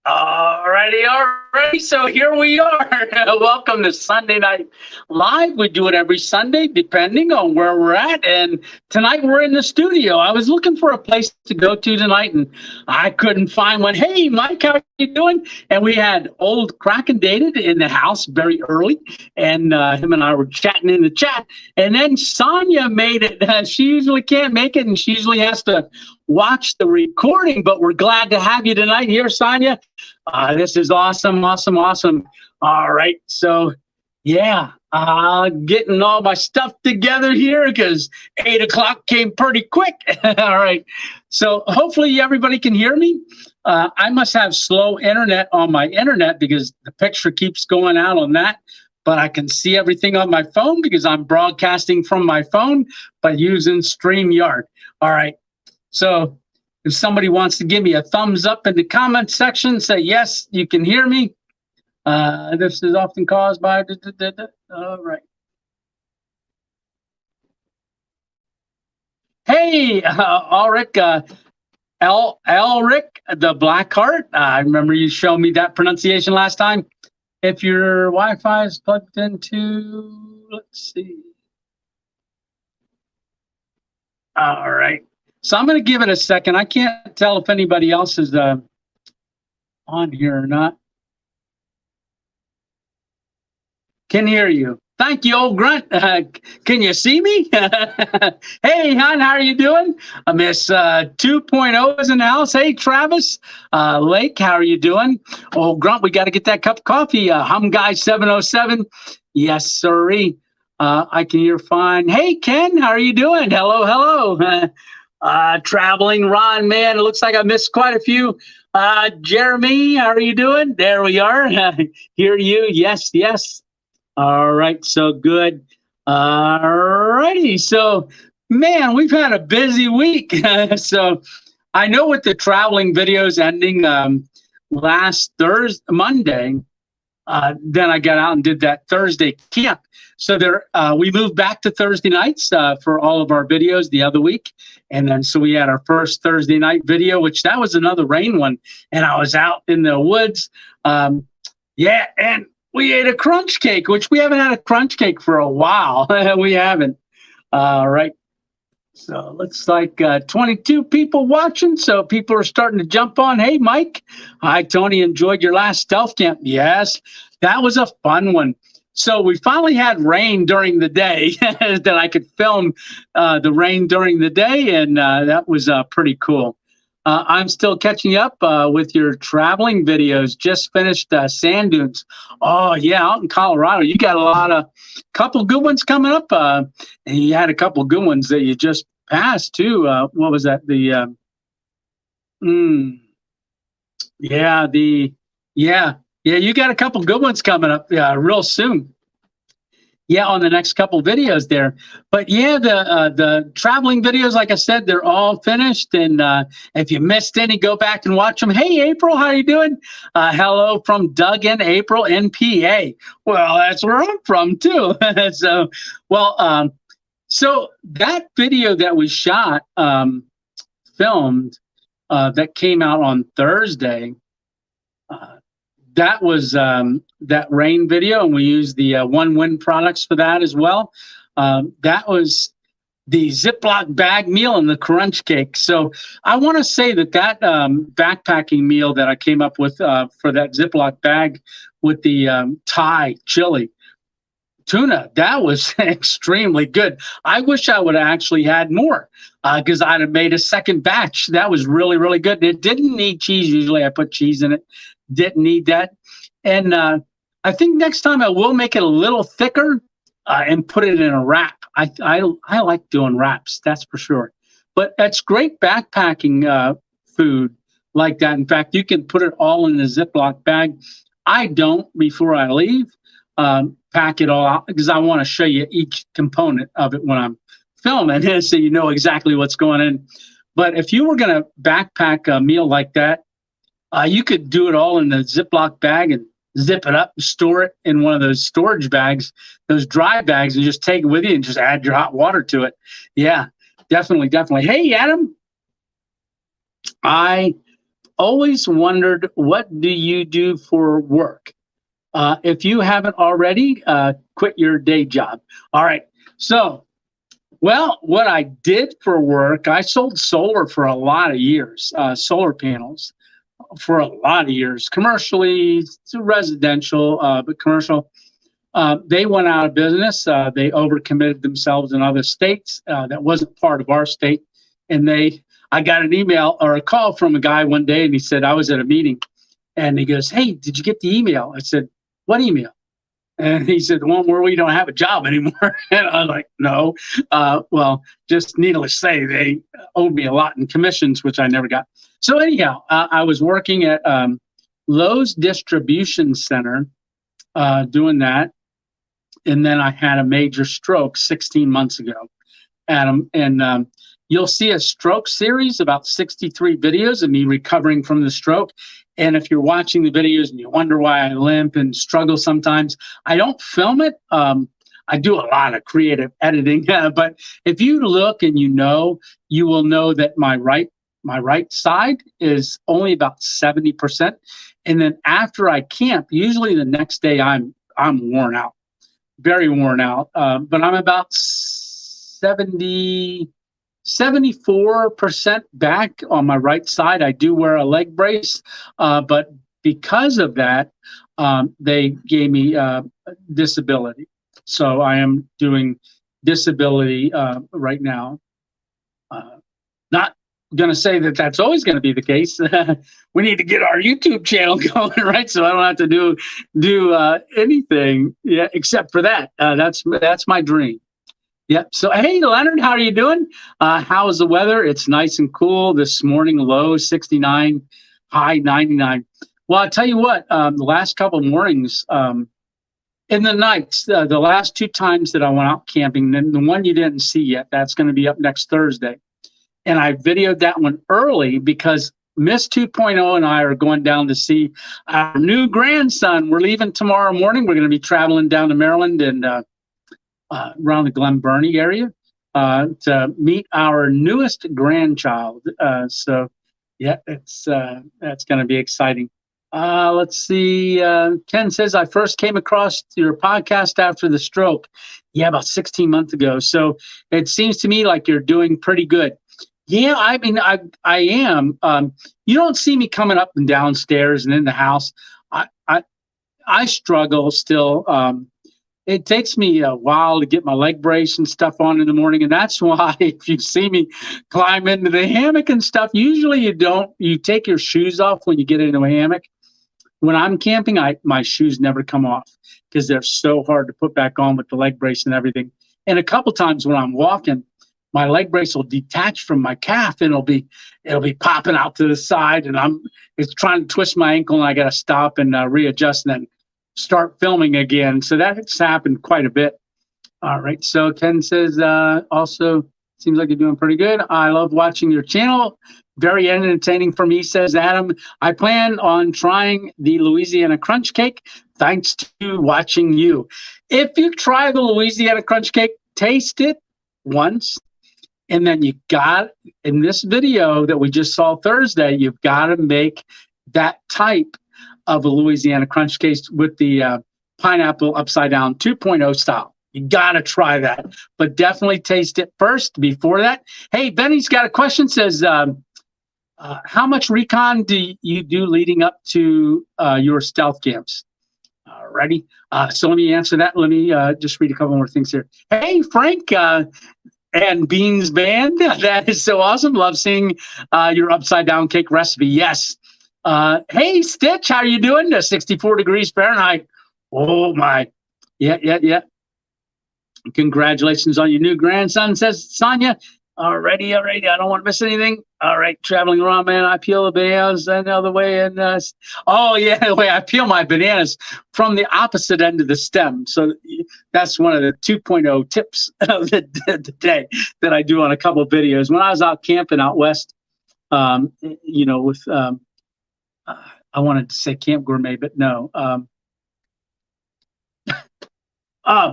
Alrighty. So here we are. Welcome to Sunday Night Live. We do it every Sunday, depending on where we're at. And tonight we're in the studio. I was looking for a place to go to tonight, and I couldn't find one. Hey, Mike, how are you doing? And we had old Kraken Dated in the house very early, and him and I were chatting in the chat. And then Sonia made it. She usually can't make it, and she usually has to watch the recording, but we're glad to have you tonight here, Sonia. This is awesome. All right, so yeah, getting all my stuff together here because 8 o'clock came pretty quick. All right, so hopefully everybody can hear me. I must have slow internet on my internet because the picture keeps going out on that, but I can see everything on my phone because I'm broadcasting from my phone by using StreamYard. All right. So if somebody wants to give me a thumbs up in the comment section, say, yes, you can hear me. This is often caused by... All right. Hey, Ulrich, Elric, the Black Heart. I remember you showed me that pronunciation last time. If your Wi-Fi is plugged into... Let's see. All right. So I'm going to give it a second. I can't tell if anybody else is on here or not. Can hear you. Thank you, old grunt. Can you see me? Hey, hon, how are you doing? Miss 2.0 is in the house. Hey, Travis. Lake, how are you doing? Old grunt, we got to get that cup of coffee. Hum Guy 707. Yes, sirree. I can hear fine. Hey, Ken, how are you doing? Hello. Traveling Ron, man, it looks like I missed quite a few. Jeremy, how are you doing? There we are. Hear you. Yes. All right, so good. All righty. So, man, we've had a busy week. So I know with the traveling videos ending last Monday, then I got out and did that Thursday camp. So we moved back to Thursday nights for all of our videos the other week. And then so we had our first Thursday night video, which that was another rain one. And I was out in the woods. And we ate a crunch cake, which we haven't had a crunch cake for a while. We haven't. All right. So looks like 22 people watching. So people are starting to jump on. Hey, Mike. Hi, Tony. Enjoyed your last stealth camp. Yes, that was a fun one. So we finally had rain during the day that I could film the rain during the day. And that was pretty cool. I'm still catching up with your traveling videos. Just finished sand dunes. Oh, yeah, out in Colorado. You got a couple good ones coming up. And you had a couple good ones that you just passed, too. What was that? You got a couple good ones coming up real soon. Yeah, on the next couple videos there. But yeah, the traveling videos, like I said, they're all finished. And if you missed any, go back and watch them. Hey, April, how are you doing? Hello from Doug and April in PA. Well, that's where I'm from too. So that video that we shot, filmed, that came out on Thursday, that was that rain video, and we used the One Wind products for that as well. That was the Ziploc bag meal and the crunch cake. So I want to say that backpacking meal that I came up with for that Ziploc bag with the Thai chili tuna, that was extremely good. I wish I would have actually had more because I'd have made a second batch. That was really, really good. It didn't need cheese. Usually I put cheese in it. Didn't need that. And I think next time I will make it a little thicker and put it in a wrap. I like doing wraps, that's for sure. But that's great backpacking food like that. In fact, you can put it all in a Ziploc bag. I don't, before I leave, pack it all out because I want to show you each component of it when I'm filming so you know exactly what's going in. But if you were going to backpack a meal like that, you could do it all in the Ziploc bag and zip it up and store it in one of those storage bags, those dry bags, and just take it with you and just add your hot water to it. Yeah, definitely. Hey, Adam. I always wondered, what do you do for work? If you haven't already, quit your day job. All right. So, well, what I did for work, I sold solar for a lot of years, solar panels for a lot of years, commercially, to residential, but commercial. They went out of business. They overcommitted themselves in other states. That wasn't part of our state. And I got an email or a call from a guy one day, and he said, I was at a meeting, and he goes, "Hey, did you get the email?" I said, "What email?" And he said, "The one where we don't have a job anymore." And I was like, "No." Well, just needless to say, they owed me a lot in commissions, which I never got. So anyhow, I was working at Lowe's Distribution Center doing that. And then I had a major stroke 16 months ago. And you'll see a stroke series, about 63 videos of me recovering from the stroke. And if you're watching the videos and you wonder why I limp and struggle sometimes, I don't film it. I do a lot of creative editing, but if you look and you will know that my right side is only about 70%. And then after I camp, usually the next day I'm worn out, very worn out. But I'm about 74% back on my right side. I do wear a leg brace, but because of that, they gave me disability. So I am doing disability right now. Not going to say that that's always going to be the case. We need to get our YouTube channel going, right? So I don't have to do anything, except for that. That's my dream. Yep. So, hey, Leonard, how are you doing? How's the weather? It's nice and cool this morning. Low 69, high 99. Well, I'll tell you what. The last couple of mornings, in the nights, the last two times that I went out camping, then the one you didn't see yet, that's going to be up next Thursday. And I videoed that one early because Miss 2.0 and I are going down to see our new grandson. We're leaving tomorrow morning. We're going to be traveling down to Maryland and around the Glen Burnie area to meet our newest grandchild. So, yeah, that's going to be exciting. Let's see. Ken says, I first came across your podcast after the stroke. Yeah, about 16 months ago. So it seems to me like you're doing pretty good. Yeah, I mean, I am. You don't see me coming up and downstairs and in the house. I struggle still. It takes me a while to get my leg brace and stuff on in the morning, and that's why if you see me climb into the hammock and stuff, usually you take your shoes off when you get into a hammock. When I'm camping, my shoes never come off because they're so hard to put back on with the leg brace and everything. And a couple times when I'm walking, my leg brace will detach from my calf and it'll be popping out to the side, and it's trying to twist my ankle, and I got to stop and readjust and then start filming again. So that's happened quite a bit. All right. So Ken says, also seems like you're doing pretty good. I love watching your channel. Very entertaining for me, says Adam. I plan on trying the Louisiana crunch cake thanks to watching you. If you try the Louisiana crunch cake, taste it once. And then in this video that we just saw Thursday, you've got to make that type of a Louisiana crunch cake with the pineapple upside down 2.0 style. You got to try that, but definitely taste it first before that. Hey, Benny's got a question, says, how much recon do you do leading up to your stealth camps? Alrighty. So let me answer that. Let me just read a couple more things here. Hey, Frank, and Beans Band. That is so awesome. Love seeing your upside down cake recipe. Yes. Hey, Stitch, how are you doing? 64 degrees Fahrenheit. Oh, my. Yeah. Congratulations on your new grandson, says Sonia. Alrighty. I don't want to miss anything. All right. Traveling around, man. I peel the bananas another way. And the way I peel my bananas from the opposite end of the stem. So that's one of the 2.0 tips of the day that I do on a couple of videos. When I was out camping out west, with I wanted to say Camp Gourmet, but no.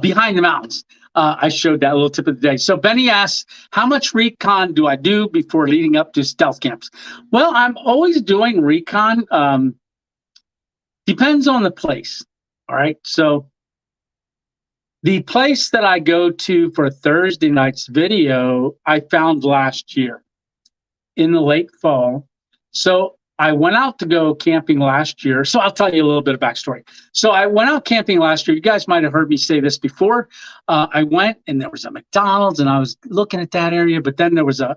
Behind the mountains. I showed that little tip of the day. So Benny asks, how much recon do I do before leading up to stealth camps? Well, I'm always doing recon. Depends on the place. All right. So the place that I go to for Thursday night's video, I found last year in the late fall. So I went out to go camping last year. So I'll tell you a little bit of backstory. So I went out camping last year. You guys might have heard me say this before. I went and there was a McDonald's and I was looking at that area, but then there was a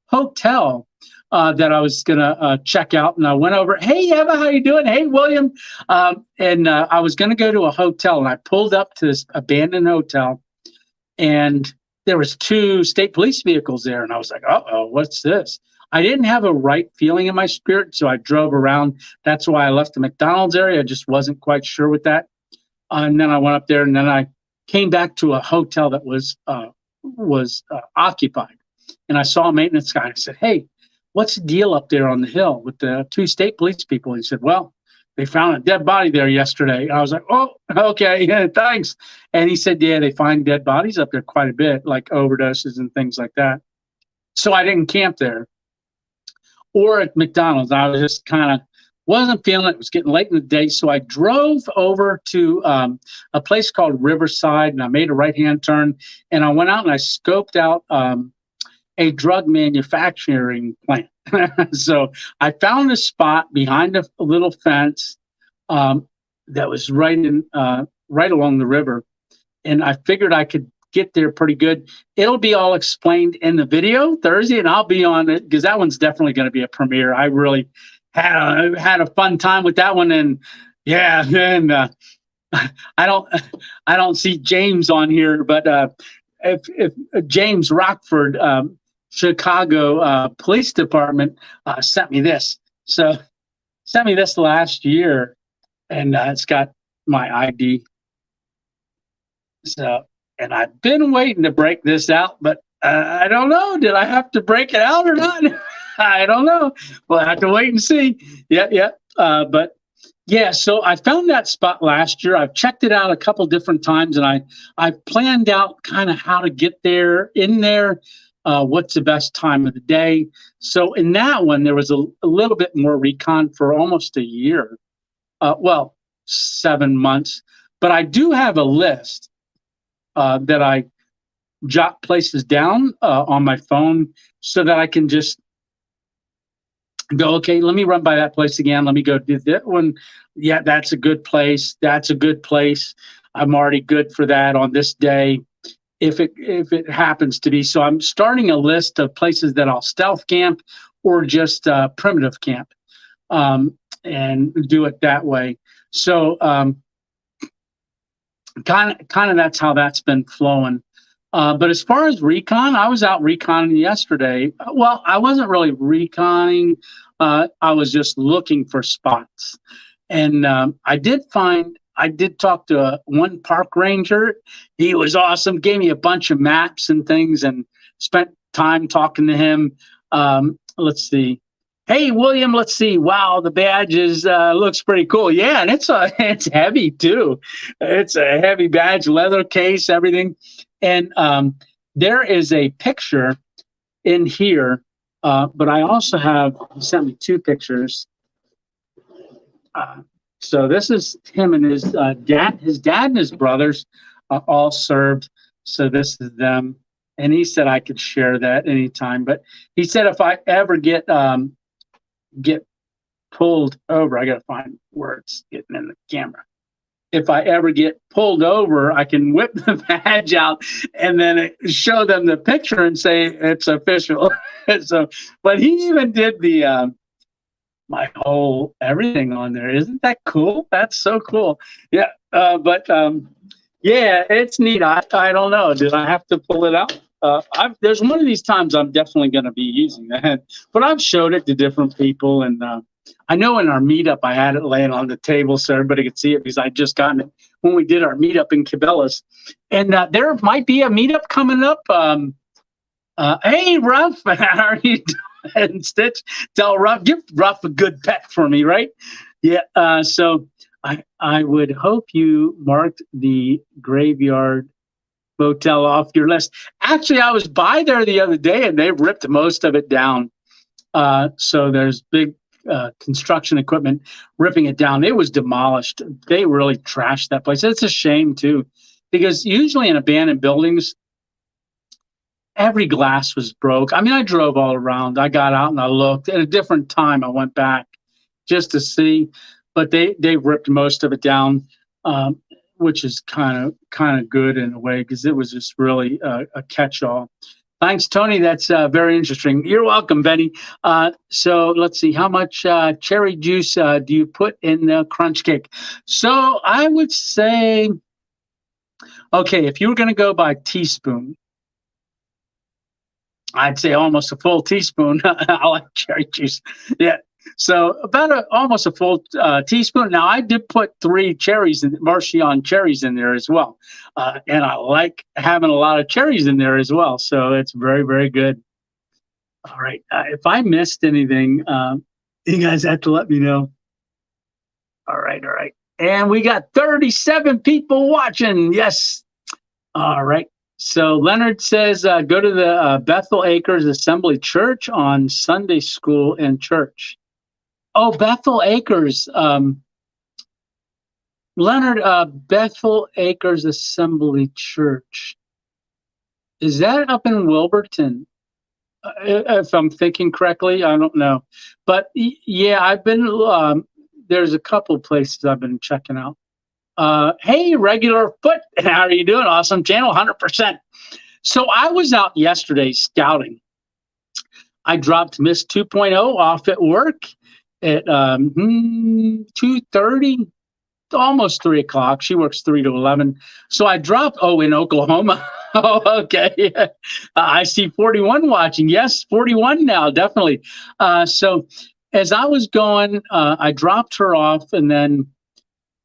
hotel that I was going to check out. And I went over, hey, Eva, how you doing? Hey, William. And I was going to go to a hotel and I pulled up to this abandoned hotel and there was 2 state police vehicles there. And I was like, uh-oh, what's this? I didn't have a right feeling in my spirit, so I drove around. That's why I left the McDonald's area. I just wasn't quite sure with that. And then I went up there, and then I came back to a hotel that was occupied. And I saw a maintenance guy. I said, hey, what's the deal up there on the hill with the 2 state police people? He said, well, they found a dead body there yesterday. And I was like, oh, okay, yeah, thanks. And he said, yeah, they find dead bodies up there quite a bit, like overdoses and things like that. So I didn't camp there or at McDonald's. I was just kind of wasn't feeling it. It was getting late in the day. So I drove over to a place called Riverside, and I made a right-hand turn. And I went out and I scoped out a drug manufacturing plant. So I found a spot behind a little fence that was right along the river. And I figured I could get there pretty good. It'll be all explained in the video Thursday, and I'll be on it because that one's definitely going to be a premiere. I really had a fun time with that one, and yeah, and I don't see James on here, but if James Rockford, Chicago Police Department sent me this. So sent me this last year, and it's got my ID. So. And I've been waiting to break this out, but I don't know. Did I have to break it out or not? I don't know. We'll have to wait and see. Yeah. But yeah, so I found that spot last year. I've checked it out a couple different times, and I planned out kind of how to get there, what's the best time of the day. So in that one, there was a little bit more recon for almost a year. 7 months. But I do have a list that I jot places down on my phone so that I can just go, okay, let me run by that place again. Let me go do that one. Yeah, that's a good place. That's a good place. I'm already good for that on this day, if it happens to be. So I'm starting a list of places that I'll stealth camp or just primitive camp and do it that way. So kind of that's how that's been flowing. But as far as recon, I was out reconning yesterday. Well, I wasn't really reconning. I was just looking for spots. And I did talk to one park ranger. He was awesome, gave me a bunch of maps and things, and spent time talking to him. Let's see. Hey, William, let's see. Wow, the badge looks pretty cool. Yeah, and it's heavy too. It's a heavy badge, leather case, everything. And there is a picture in here, but I also he sent me 2 pictures. So this is him and his dad. His dad and his brothers all served. So this is them. And he said I could share that anytime. But he said if I ever get pulled over, I got to find words getting in the camera. If I ever get pulled over, I can whip the badge out and then show them the picture and say it's official. So, but he even did the my whole everything on there. Isn't that cool? That's so cool. Yeah, but yeah, it's neat. I don't know. Did I have to pull it out? There's one of these times I'm definitely going to be using that, but I've showed it to different people, and I know in our meetup I had it laying on the table so everybody could see it because I just gotten it when we did our meetup in Cabela's, and there might be a meetup coming up. Hey, Ruff, how are you doing? Stitch, tell Ruff, give Ruff a good pet for me, right? Yeah. So I would hope you marked the Graveyard Motel off your list. Actually, I was by there the other day, and they ripped most of it down. So there's big construction equipment ripping it down. It was demolished. They really trashed that place. It's a shame too, because usually in abandoned buildings, every glass was broke. I mean, I drove all around. I got out and I looked. At a different time, I went back just to see, but they ripped most of it down, which is kind of good in a way because it was just really a catch-all. Thanks, Tony. That's very interesting. You're welcome, Benny. So let's see. How much cherry juice do you put in the crunch cake? So I would say, okay, if you were going to go by teaspoon, I'd say almost a full teaspoon. I like cherry juice. Yeah. So about almost a full teaspoon. Now I did put 3 cherries, Marchionne cherries in there as well. And I like having a lot of cherries in there as well. So it's very, very good. All right. If I missed anything, you guys have to let me know. All right. All right. And we got 37 people watching. Yes. All right. So Leonard says, go to the Bethel Acres Assembly Church on Sunday school and church. Oh, Bethel Acres. Leonard, Bethel Acres Assembly Church. Is that up in Wilburton? If I'm thinking correctly, I don't know. But yeah, I've been, there's a couple places I've been checking out. Hey, Regular Foot, how are you doing? Awesome channel, 100%. So I was out yesterday scouting. I dropped Miss 2.0 off at work at 2:30, almost 3 o'clock. She works 3 to 11. So I dropped, in Oklahoma. Oh, okay. I see 41 watching. Yes, 41 now, definitely. So as I was going, I dropped her off, and then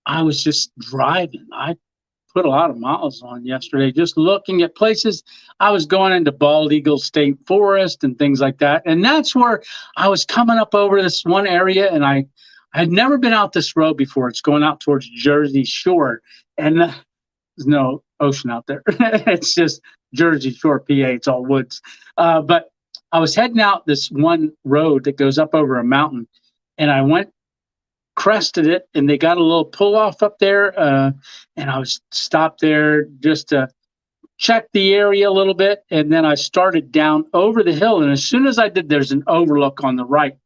I was just driving. I put a lot of miles on yesterday, just looking at places. I was going into Bald Eagle State Forest and things like that. And that's where I was coming up over this one area, and I had never been out this road before. It's going out towards Jersey Shore, and there's no ocean out there. It's just Jersey Shore, PA. It's all woods. But I was heading out this one road that goes up over a mountain, and I crested it, and they got a little pull off up there, and I was stopped there just to check the area a little bit, and then I started down over the hill, and as soon as I did, there's an overlook on the right,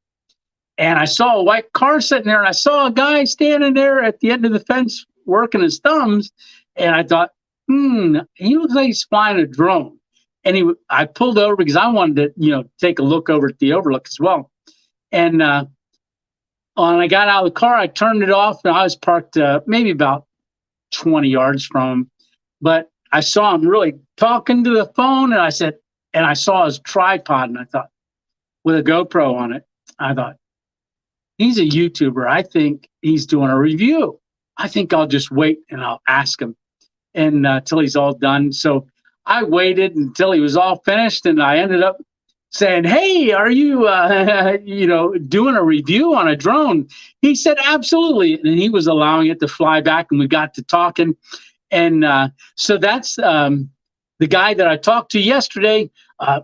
and I saw a white car sitting there, and I saw a guy standing there at the end of the fence working his thumbs, and I thought, he looks like he's flying a drone. And I pulled over because I wanted to take a look over at the overlook as well. And when I got out of the car, I turned it off, and I was parked maybe about 20 yards from him. But I saw him really talking to the phone, and I saw his tripod, and I thought, with a GoPro on it, I thought, he's a YouTuber. I think he's doing a review. I think I'll just wait and I'll ask him till he's all done. So I waited until he was all finished, and I ended up saying, hey, are you, doing a review on a drone? He said, absolutely. And he was allowing it to fly back, and we got to talking. And so that's the guy that I talked to yesterday.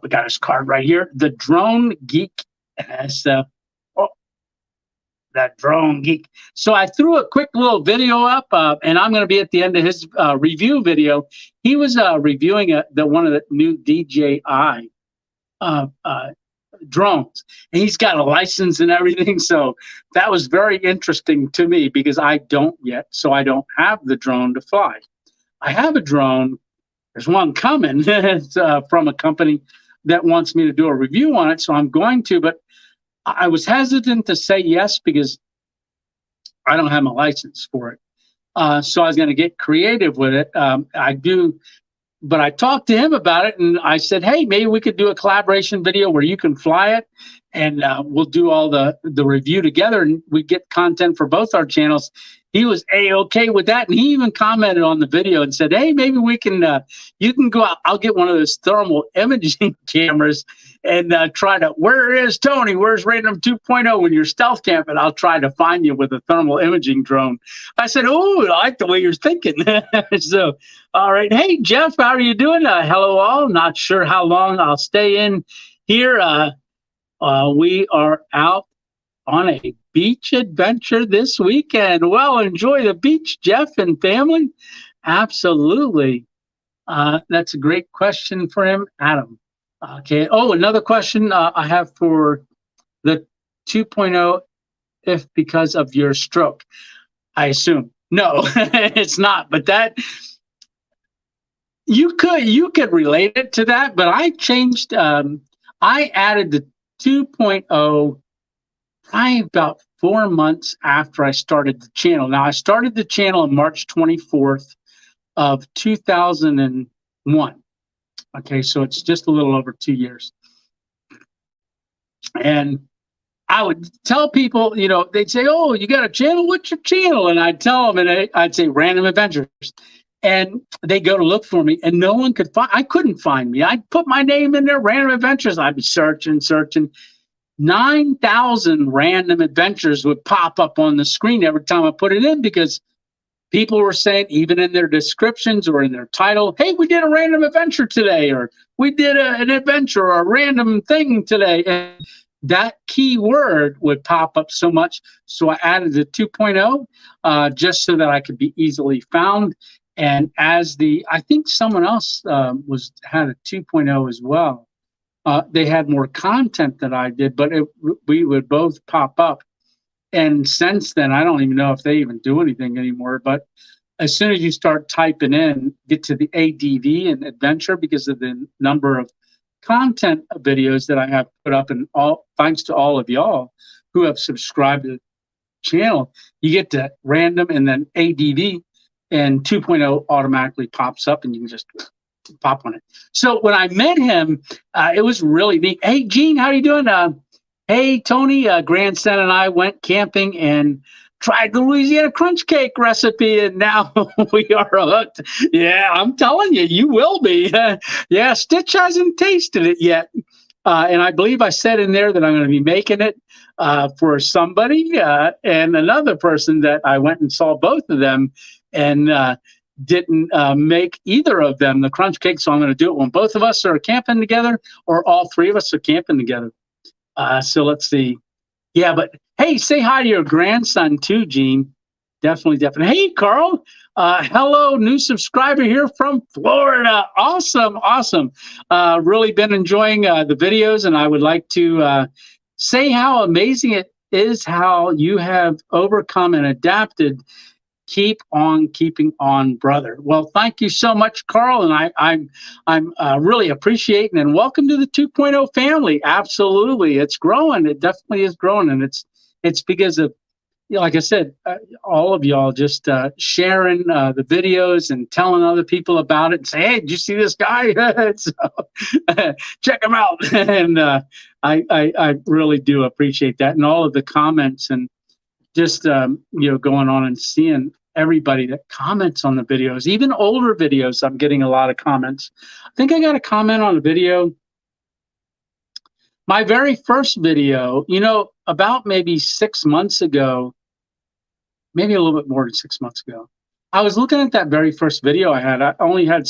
We got his card right here. The Drone Geek. That Drone Geek. So I threw a quick little video up, and I'm going to be at the end of his review video. He was reviewing one of the new DJI drones, and he's got a license and everything. So that was very interesting to me because I don't yet, so I don't have the drone to fly. I have a drone. There's one coming it's, from a company that wants me to do a review on it, so I'm going to, but I was hesitant to say yes because I don't have my license for it. So I was going to get creative with it. I do. But I talked to him about it, and I said, hey, maybe we could do a collaboration video where you can fly it and we'll do all the review together, and we get content for both our channels. He was A-okay with that, and he even commented on the video and said, hey, maybe we can, you can go out, I'll get one of those thermal imaging cameras and try to, where is Tony? Where's Random 2.0 when you're stealth camping? I'll try to find you with a thermal imaging drone. I said, oh, I like the way you're thinking. So, all right. Hey, Jeff, how are you doing? Hello, all. Not sure how long I'll stay in here. We are out on a beach adventure this weekend. Well, enjoy the beach, Jeff and family. Absolutely. That's a great question for him, Adam. Okay. Oh, another question I have for the 2.0, if because of your stroke, I assume. No, it's not. But that you could relate it to that. But I changed. I added the 2.0 probably about 4 months after I started the channel. Now, I started the channel on March 24th of 2001. Okay, so it's just a little over 2 years. And I would tell people, you know, they'd say, oh, you got a channel? What's your channel? And I'd tell them, and I'd say Random Adventures. And they go to look for me, and no one could find, I couldn't find me. I'd put my name in there, Random Adventures. I'd be searching. 9,000 random adventures would pop up on the screen every time I put it in, because people were saying, even in their descriptions or in their title, hey, we did a random adventure today, or we did an adventure or a random thing today. And that keyword would pop up so much. So I added the 2.0 just so that I could be easily found. And as I think someone else had a 2.0 as well. They had more content than I did, but we would both pop up. And since then, I don't even know if they even do anything anymore. But as soon as you start typing in, get to the ADV and adventure, because of the number of content videos that I have put up, and all thanks to all of y'all who have subscribed to the channel, you get to random and then ADV, and 2.0 automatically pops up, and you can just pop on it. So when I met him, it was really neat. Hey, Gene, how are you doing? Hey, Tony, grandson and I went camping and tried the Louisiana crunch cake recipe, and now we are hooked. Yeah, I'm telling you, you will be. Yeah, Stitch hasn't tasted it yet. And I believe I said in there that I'm going to be making it for somebody and another person that I went and saw both of them, and didn't make either of them the crunch cake. So I'm going to do it when both of us are camping together, or all three of us are camping together. So let's see. Yeah, but hey, say hi to your grandson too, Gene. Definitely. Hey, Carl. Hello, new subscriber here from Florida. Awesome. Really been enjoying the videos, and I would like to say how amazing it is how you have overcome and adapted. Keep on keeping on, brother. Well, thank you so much, Carl, and I'm really appreciating, and welcome to the 2.0 family. Absolutely, it's growing. It definitely is growing, and it's because of, you know, like I said, all of y'all just sharing the videos and telling other people about it, and say, hey, did you see this guy? So, check him out. And I really do appreciate that, and all of the comments, and just going on and seeing everybody that comments on the videos, even older videos. I'm getting a lot of comments. I think I got a comment on a video, my very first video, about maybe 6 months ago, maybe a little bit more than 6 months ago. I was looking at that very first video I had. I only had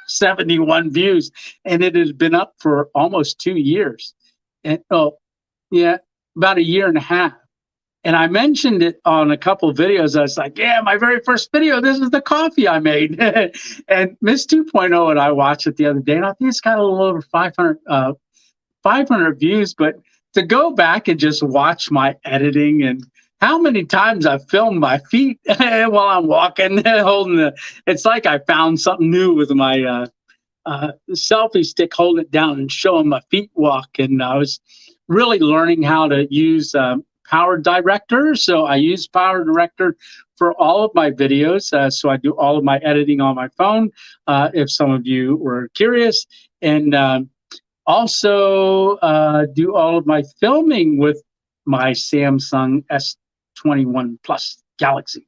71 views, and it had been up for almost 2 years. And about a year and a half. And I mentioned it on a couple of videos. I was like, yeah, my very first video, this is the coffee I made. And Miss 2.0 and I watched it the other day, and I think it's got a little over 500 views. But to go back and just watch my editing, and how many times I've filmed my feet while I'm walking, holding it's like I found something new with my selfie stick, holding it down and showing my feet walk. And I was really learning how to use Power Director. So I use Power Director for all of my videos. So I do all of my editing on my phone, if some of you were curious. And Also, do all of my filming with my Samsung S21 Plus Galaxy.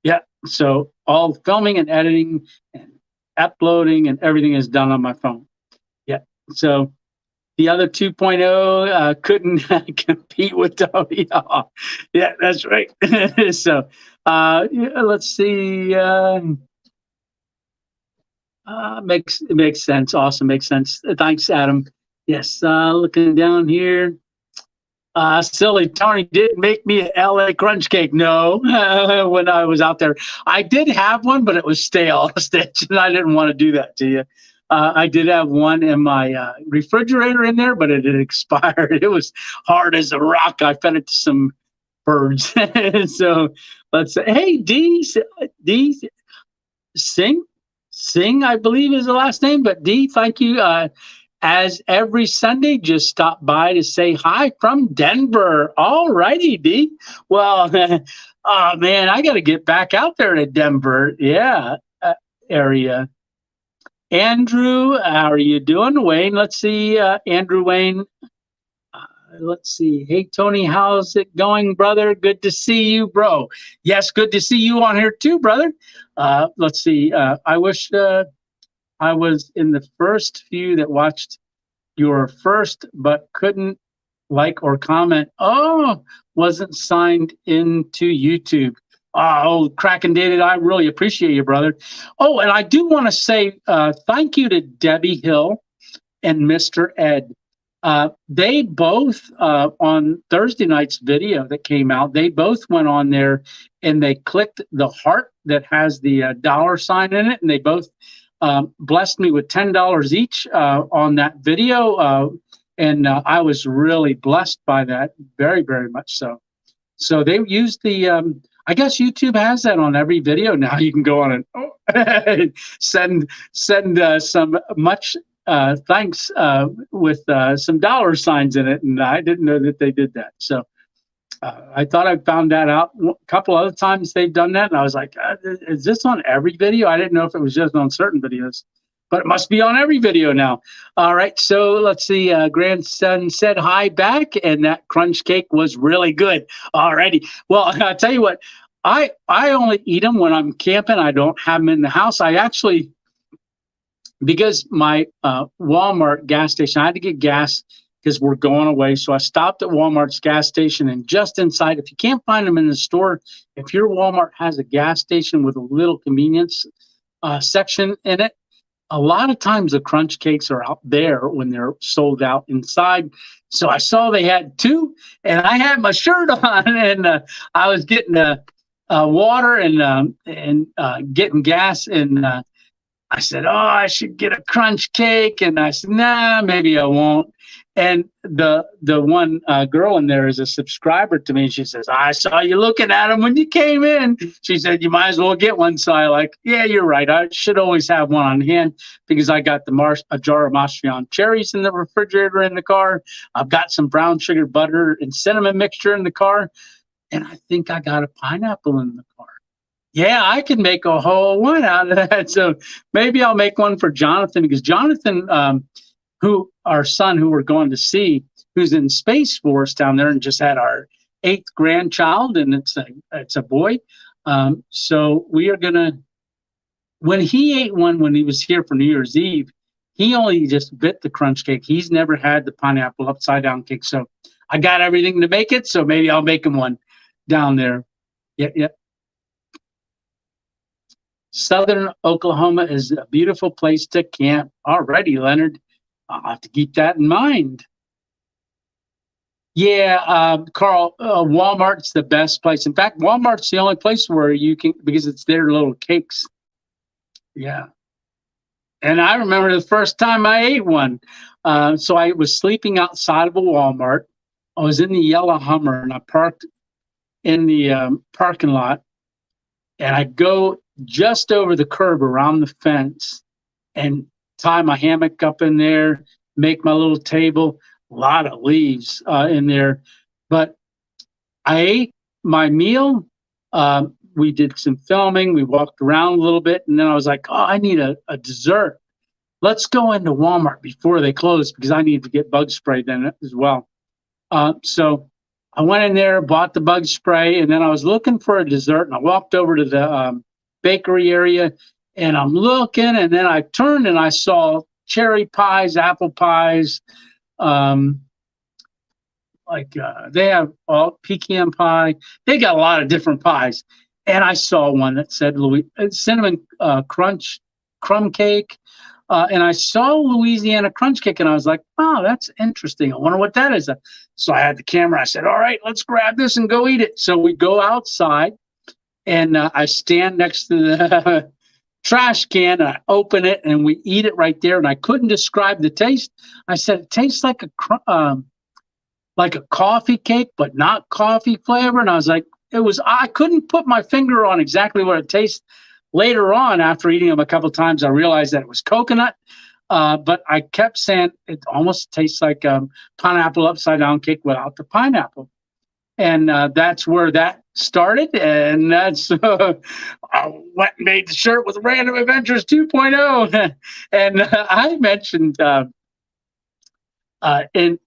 Yeah, so all filming and editing and uploading and everything is done on my phone. Yeah, so the other 2.0 couldn't compete with Tony. Oh, yeah, that's right. So yeah, let's see. Makes sense. Awesome, makes sense. Thanks, Adam. Yes, looking down here. Silly Tony didn't make me an LA crunch cake. No, when I was out there, I did have one, but it was stale, Stitch, and I didn't want to do that to you. I did have one in my refrigerator in there, but it had expired. It was hard as a rock. I fed it to some birds. So let's say, hey, D, Singh, I believe is the last name, but D, thank you. As every Sunday, just stop by to say hi from Denver. All righty, D. Well, oh man, I got to get back out there to Denver. Yeah, area. Andrew, how are you doing? Wayne, let's see. Andrew Wayne, let's see. Hey, Tony, how's it going, brother? Good to see you, bro. Yes, good to see you on here too, brother. Let's see. I wish I was in the first few that watched your first, but couldn't like or comment. Oh, wasn't signed into YouTube. Oh, cracking David, I really appreciate you, brother. Oh, and I do want to say thank you to Debbie Hill and Mr. Ed. They both, on Thursday night's video that came out, they both went on there and they clicked the heart that has the dollar sign in it, and they both blessed me with $10 each on that video. And I was really blessed by that, very, very much so. So they used the, I guess YouTube has that on every video now. You can go on and send some much thanks with some dollar signs in it. And I didn't know that they did that. So I thought I found that out a couple other times they've done that. And I was like, is this on every video? I didn't know if it was just on certain videos, but it must be on every video now. All right. So let's see. Grandson said hi back, and that crunch cake was really good. All righty. Well, I'll tell you what, I only eat them when I'm camping. I don't have them in the house. I actually, because my Walmart gas station, I had to get gas because we're going away. So I stopped at Walmart's gas station, and just inside, if you can't find them in the store, if your Walmart has a gas station with a little convenience section in it, a lot of times the crunch cakes are out there when they're sold out inside. So I saw they had two, and I had my shirt on, and I was getting water and getting gas, and I said, oh, I should get a crunch cake. And I said, nah, maybe I won't. And the one girl in there is a subscriber to me. She says, I saw you looking at them when you came in. She said, you might as well get one. So I like, yeah, you're right. I should always have one on hand because I got a jar of Maastricht cherries in the refrigerator in the car. I've got some brown sugar butter and cinnamon mixture in the car. And I think I got a pineapple in the car. Yeah, I could make a whole one out of that. So maybe I'll make one for Jonathan, because Jonathan, who our son, who we're going to see, who's in Space Force down there, and just had our 8th grandchild, and it's a boy. So we are gonna. When he ate one when he was here for New Year's Eve, he only just bit the crunch cake. He's never had the pineapple upside down cake. So I got everything to make it. So maybe I'll make him one down there. Yep. Southern Oklahoma is a beautiful place to camp. Alrighty, Leonard. I'll have to keep that in mind. Yeah, Carl, Walmart's the best place. In fact, Walmart's the only place where you can, because it's their little cakes. Yeah. And I remember the first time I ate one. So I was sleeping outside of a Walmart. I was in the yellow Hummer, and I parked in the parking lot. And I go just over the curb around the fence and tie my hammock up in there, make my little table, a lot of leaves in there. But I ate my meal. We did some filming. We walked around a little bit. And then I was like, oh, I need a dessert. let's go into Walmart before they close because I need to get bug spray then as well. So I went in there, bought the bug spray, and then I was looking for a dessert. And I walked over to the bakery area, and I'm looking, and then I turned and I saw cherry pies, apple pies, um, they have pecan pie. They got a lot of different pies, and I saw one that said cinnamon crumb cake. And I saw Louisiana crunch cake, and I was like, "Wow, that's interesting. I wonder what that is." So I had the camera. I said, "All right, let's grab this and go eat it." So we go outside, and I stand next to the trash can. And I open it, and we eat it right there. And I couldn't describe the taste. I said, "It tastes like a coffee cake, but not coffee flavor." And I was like, I couldn't put my finger on exactly what it tastes. Later on, after eating them a couple of times, I realized that it was coconut. But I kept saying it almost tastes like pineapple upside down cake without the pineapple. And that's where that started. And that's I went and made the shirt with Random Adventures 2.0. And I mentioned in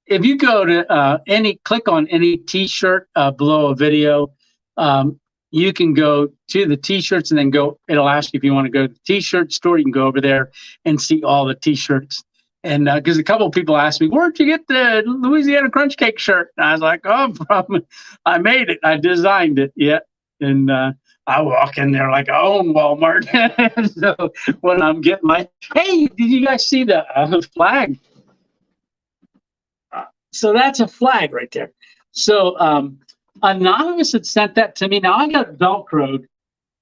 if you go to click on any T-shirt below a video, you can go to the T-shirts and then it'll ask you if you want to go to the T-shirt store. You can go over there and see all the T-shirts. And because a couple of people asked me, "Where'd you get the Louisiana Crunch Cake shirt?" And I was like, "Oh, I made it. I designed it." Yeah. And I walk in there like I own Walmart. So when I'm getting hey, did you guys see the flag? So that's a flag right there. So Anonymous had sent that to me. Now I got it Velcroed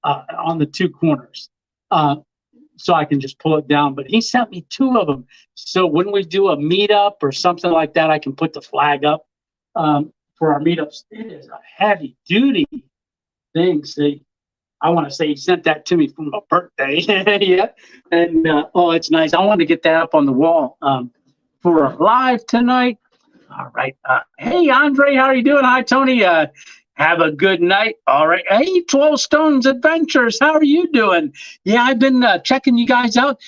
on the two corners, so I can just pull it down. But he sent me two of them. So when we do a meetup or something like that, I can put the flag up for our meetups. It is a heavy duty thing. See, I want to say he sent that to me for my birthday. Yeah, and it's nice. I want to get that up on the wall for a live tonight. All right. Hey, Andre, how are you doing? Hi, Tony. Have a good night. All right. Hey, 12 Stones Adventures. How are you doing? Yeah, I've been checking you guys out.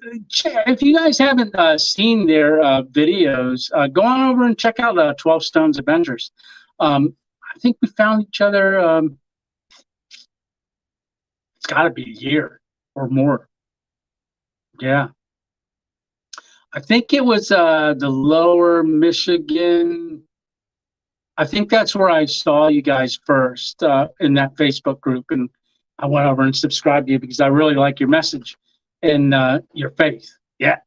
If you guys haven't seen their videos, go on over and check out 12 Stones Adventures. I think we found each other. It's got to be a year or more. Yeah. I think it was the Lower Michigan. I think that's where I saw you guys first in that Facebook group, and I went over and subscribed to you because I really like your message and your faith. Yeah.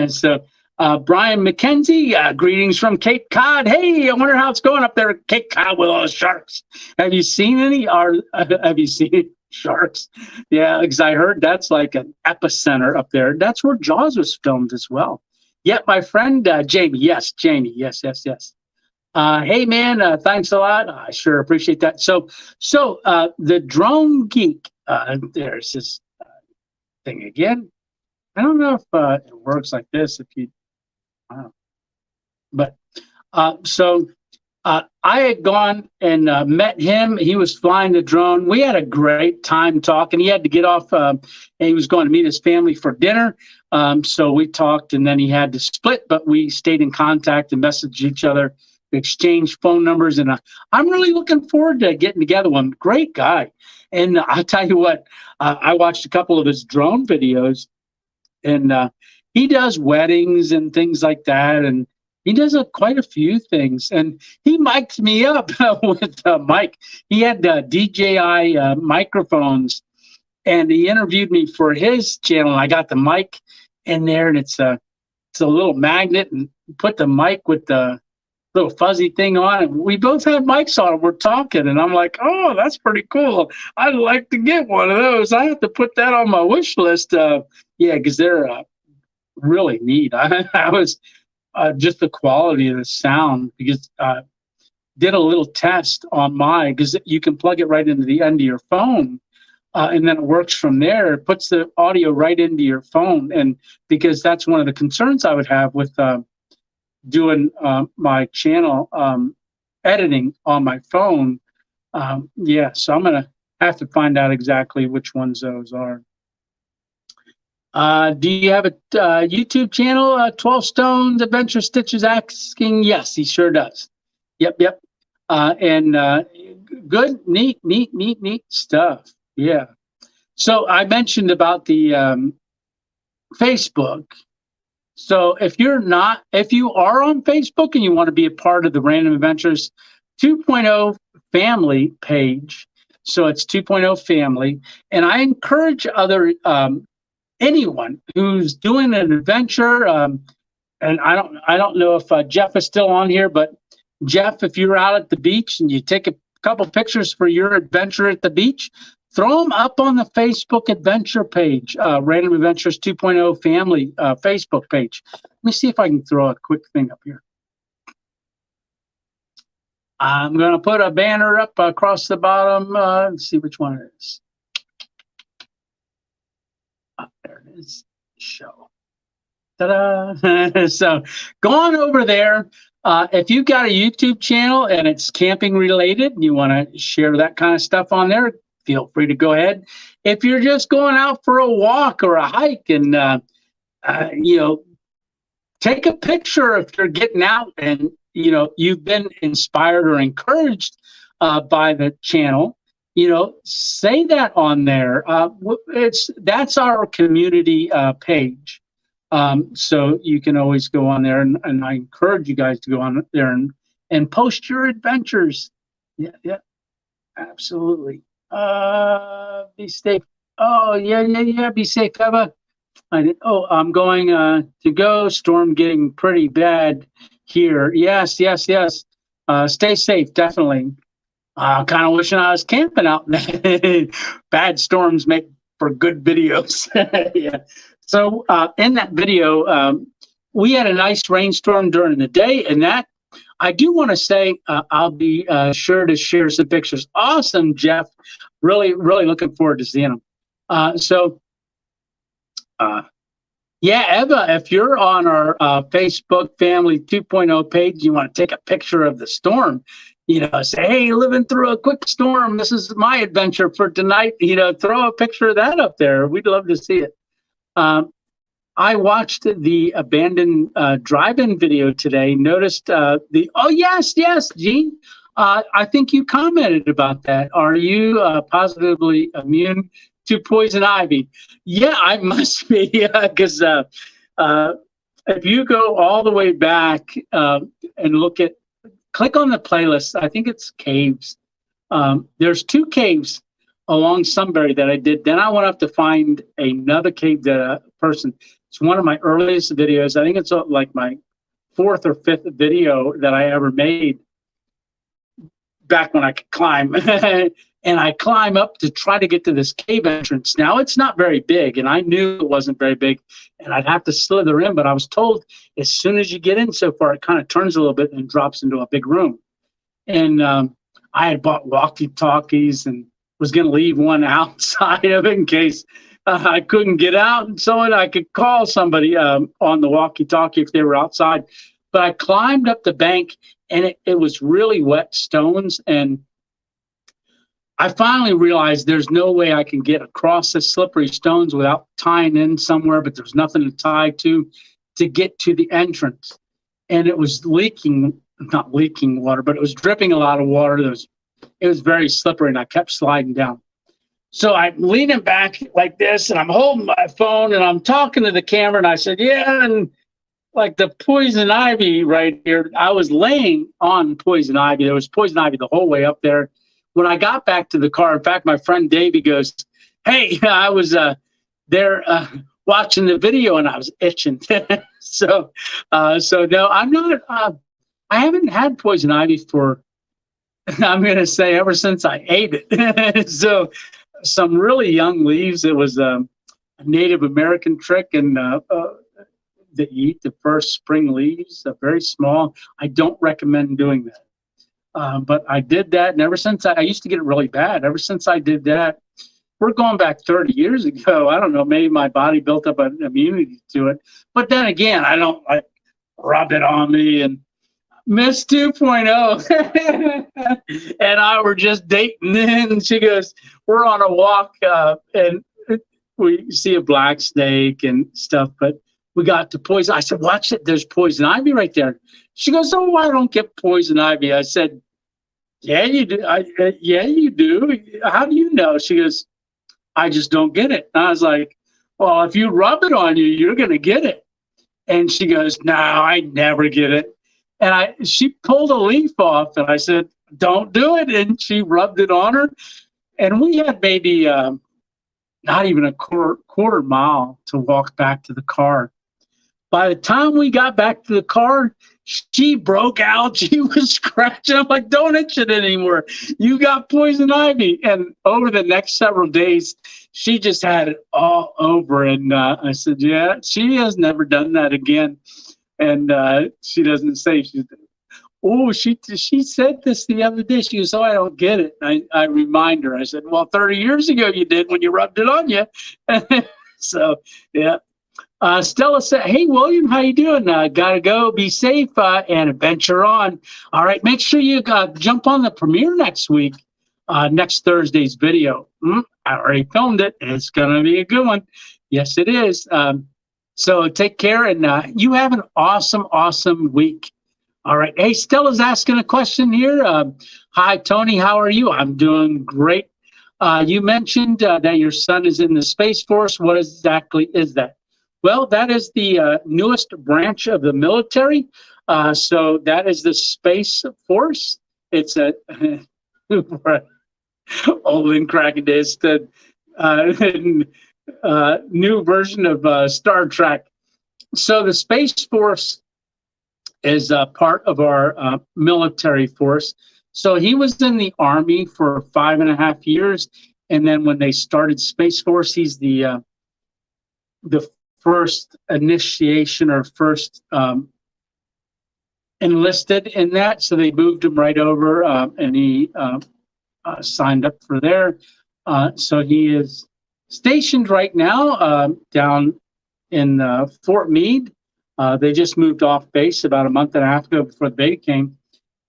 So Brian McKenzie, greetings from Cape Cod. Hey, I wonder how it's going up there at Cape Cod with all the sharks. Have you seen any? Have you seen sharks? Yeah, because I heard that's like an epicenter up there. That's where Jaws was filmed as well. Yeah, my friend Jamie. Yes, Jamie. Yes. Hey, man, thanks a lot. I sure appreciate that. So the Drone Geek, there's this thing again. I don't know if it works like this. But I had gone and met him. He was flying the drone. We had a great time talking. He had to get off, and he was going to meet his family for dinner. So we talked, and then he had to split, but we stayed in contact and messaged each other, exchanged phone numbers, and I'm really looking forward to getting together with him. Great guy. And I'll tell you what, I watched a couple of his drone videos, and he does weddings and things like that, and he does quite a few things. And he mic'd me up with a mic. He had DJI microphones, and he interviewed me for his channel. And I got the mic in there, and it's a little magnet, and put the mic with the little fuzzy thing on it. We both have mics on. We're talking, and I'm like, "Oh, that's pretty cool. I'd like to get one of those. I have to put that on my wish list." Yeah, because they're really neat. I was just the quality of the sound, because did a little test on mine, because you can plug it right into the end of your phone, and then it works from there. It puts the audio right into your phone, and because that's one of the concerns I would have with doing my channel editing on my phone. Yeah, so I'm gonna have to find out exactly which ones those are. Do you have a YouTube channel? 12 Stones Adventure Stitches asking. Yes, he sure does. Yep, yep. And good, neat stuff. Yeah. So I mentioned about the Facebook. So if you are on Facebook and you want to be a part of the Random Adventures 2.0 family page, so it's 2.0 family, and I encourage anyone who's doing an adventure. And I don't know if Jeff is still on here, but Jeff, if you're out at the beach and you take a couple pictures for your adventure at the beach, throw them up on the Facebook adventure page, Random Adventures 2.0 family Facebook page. Let me see if I can throw a quick thing up here. I'm going to put a banner up across the bottom. Let's see which one it is. Oh, there it is. Show. Ta-da! So go on over there. If you've got a YouTube channel and it's camping related and you want to share that kind of stuff on there, feel free to go ahead. If you're just going out for a walk or a hike and, take a picture if you're getting out and, you've been inspired or encouraged by the channel, say that on there. That's our community page. So you can always go on there, and I encourage you guys to go on there and post your adventures. Yeah, absolutely. Be safe. Oh, yeah. Be safe, Eva. I'm going to go. Storm getting pretty bad here. Yes. Stay safe, definitely. Kind of wishing I was camping out. Bad storms make for good videos. Yeah. So in that video, we had a nice rainstorm during the day, and that I do want to say I'll be sure to share some pictures. Awesome, Jeff. Really looking forward to seeing them. Yeah, Eva, if you're on our Facebook Family 2.0 page, you want to take a picture of the storm, say, hey, living through a quick storm. This is my adventure for tonight. Throw a picture of that up there. We'd love to see it. I watched the abandoned drive-in video today. Noticed oh yes, Gene. I think you commented about that. Are you positively immune to poison ivy? Yeah, I must be, because if you go all the way back and click on the playlist. I think it's caves. There's 2 caves along Sunbury that I did. Then I went up to find another cave that a person. It's one of my earliest videos. I think it's like my 4th or 5th video that I ever made back when I could climb. And I climb up to try to get to this cave entrance. Now it's not very big, and I knew it wasn't very big, and I'd have to slither in, but I was told as soon as you get in so far, it kind of turns a little bit and drops into a big room. And I had bought walkie-talkies and was going to leave one outside of it in case I couldn't get out, and so I could call somebody on the walkie-talkie if they were outside. But I climbed up the bank, and it was really wet stones, and I finally realized there's no way I can get across the slippery stones without tying in somewhere, but there's nothing to tie to get to the entrance. And it was not leaking water, but it was dripping a lot of water. It was very slippery, and I kept sliding down. So I'm leaning back like this, and I'm holding my phone, and I'm talking to the camera, and I said, yeah, and like the poison ivy right here, I was laying on poison ivy. There was poison ivy the whole way up there. When I got back to the car, in fact, my friend Davey goes, hey, I was there watching the video, and I was itching. So no, I'm not, I haven't had poison ivy for, I'm going to say, ever since I ate it. So some really young leaves. It was a Native American trick, and that you eat the first spring leaves, very small. I don't recommend doing that. But I did that, and ever since I used to get it really bad. Ever since I did that, we're going back 30 years ago. I don't know, maybe my body built up an immunity to it. But then again, I don't like rub it on me. And Miss 2.0 and I were just dating, and she goes, we're on a walk, and we see a black snake and stuff, but we got to poison. I said, watch it. There's poison ivy right there. She goes, oh, I don't get poison ivy. I said, yeah, you do. Yeah, you do. How do you know? She goes, I just don't get it. And I was like, well, if you rub it on you, you're going to get it. And she goes, no, I never get it. And she pulled a leaf off, and I said, don't do it. And she rubbed it on her. And we had maybe not even a quarter mile to walk back to the car. By the time we got back to the car, she broke out. She was scratching. I'm like, don't itch it anymore. You got poison ivy. And over the next several days, she just had it all over. And I said, yeah, she has never done that again. And she doesn't say. She said this the other day. She goes, oh, I don't get it. I remind her. I said, well, 30 years ago you did when you rubbed it on you. So, yeah. Stella said, hey, William, how you doing? Gotta go. Be safe and adventure on. All right, make sure you jump on the premiere next week, next Thursday's video. I already filmed it. It's going to be a good one. Yes, it is. So take care, and you have an awesome, awesome week. All right. Hey, Stella's asking a question here. Hi, Tony. How are you? I'm doing great. You mentioned that your son is in the Space Force. What exactly is that? Well, that is the newest branch of the military. So that is the Space Force. It's a Olin Crackedis, new version of Star Trek. So the Space Force is part of our military force. So he was in the Army for 5.5 years. And then when they started Space Force, he's the first initiation or first enlisted in that. So they moved him right over and he signed up for there. So he is stationed right now down in Fort Meade. They just moved off base about a month and a half ago before the baby came.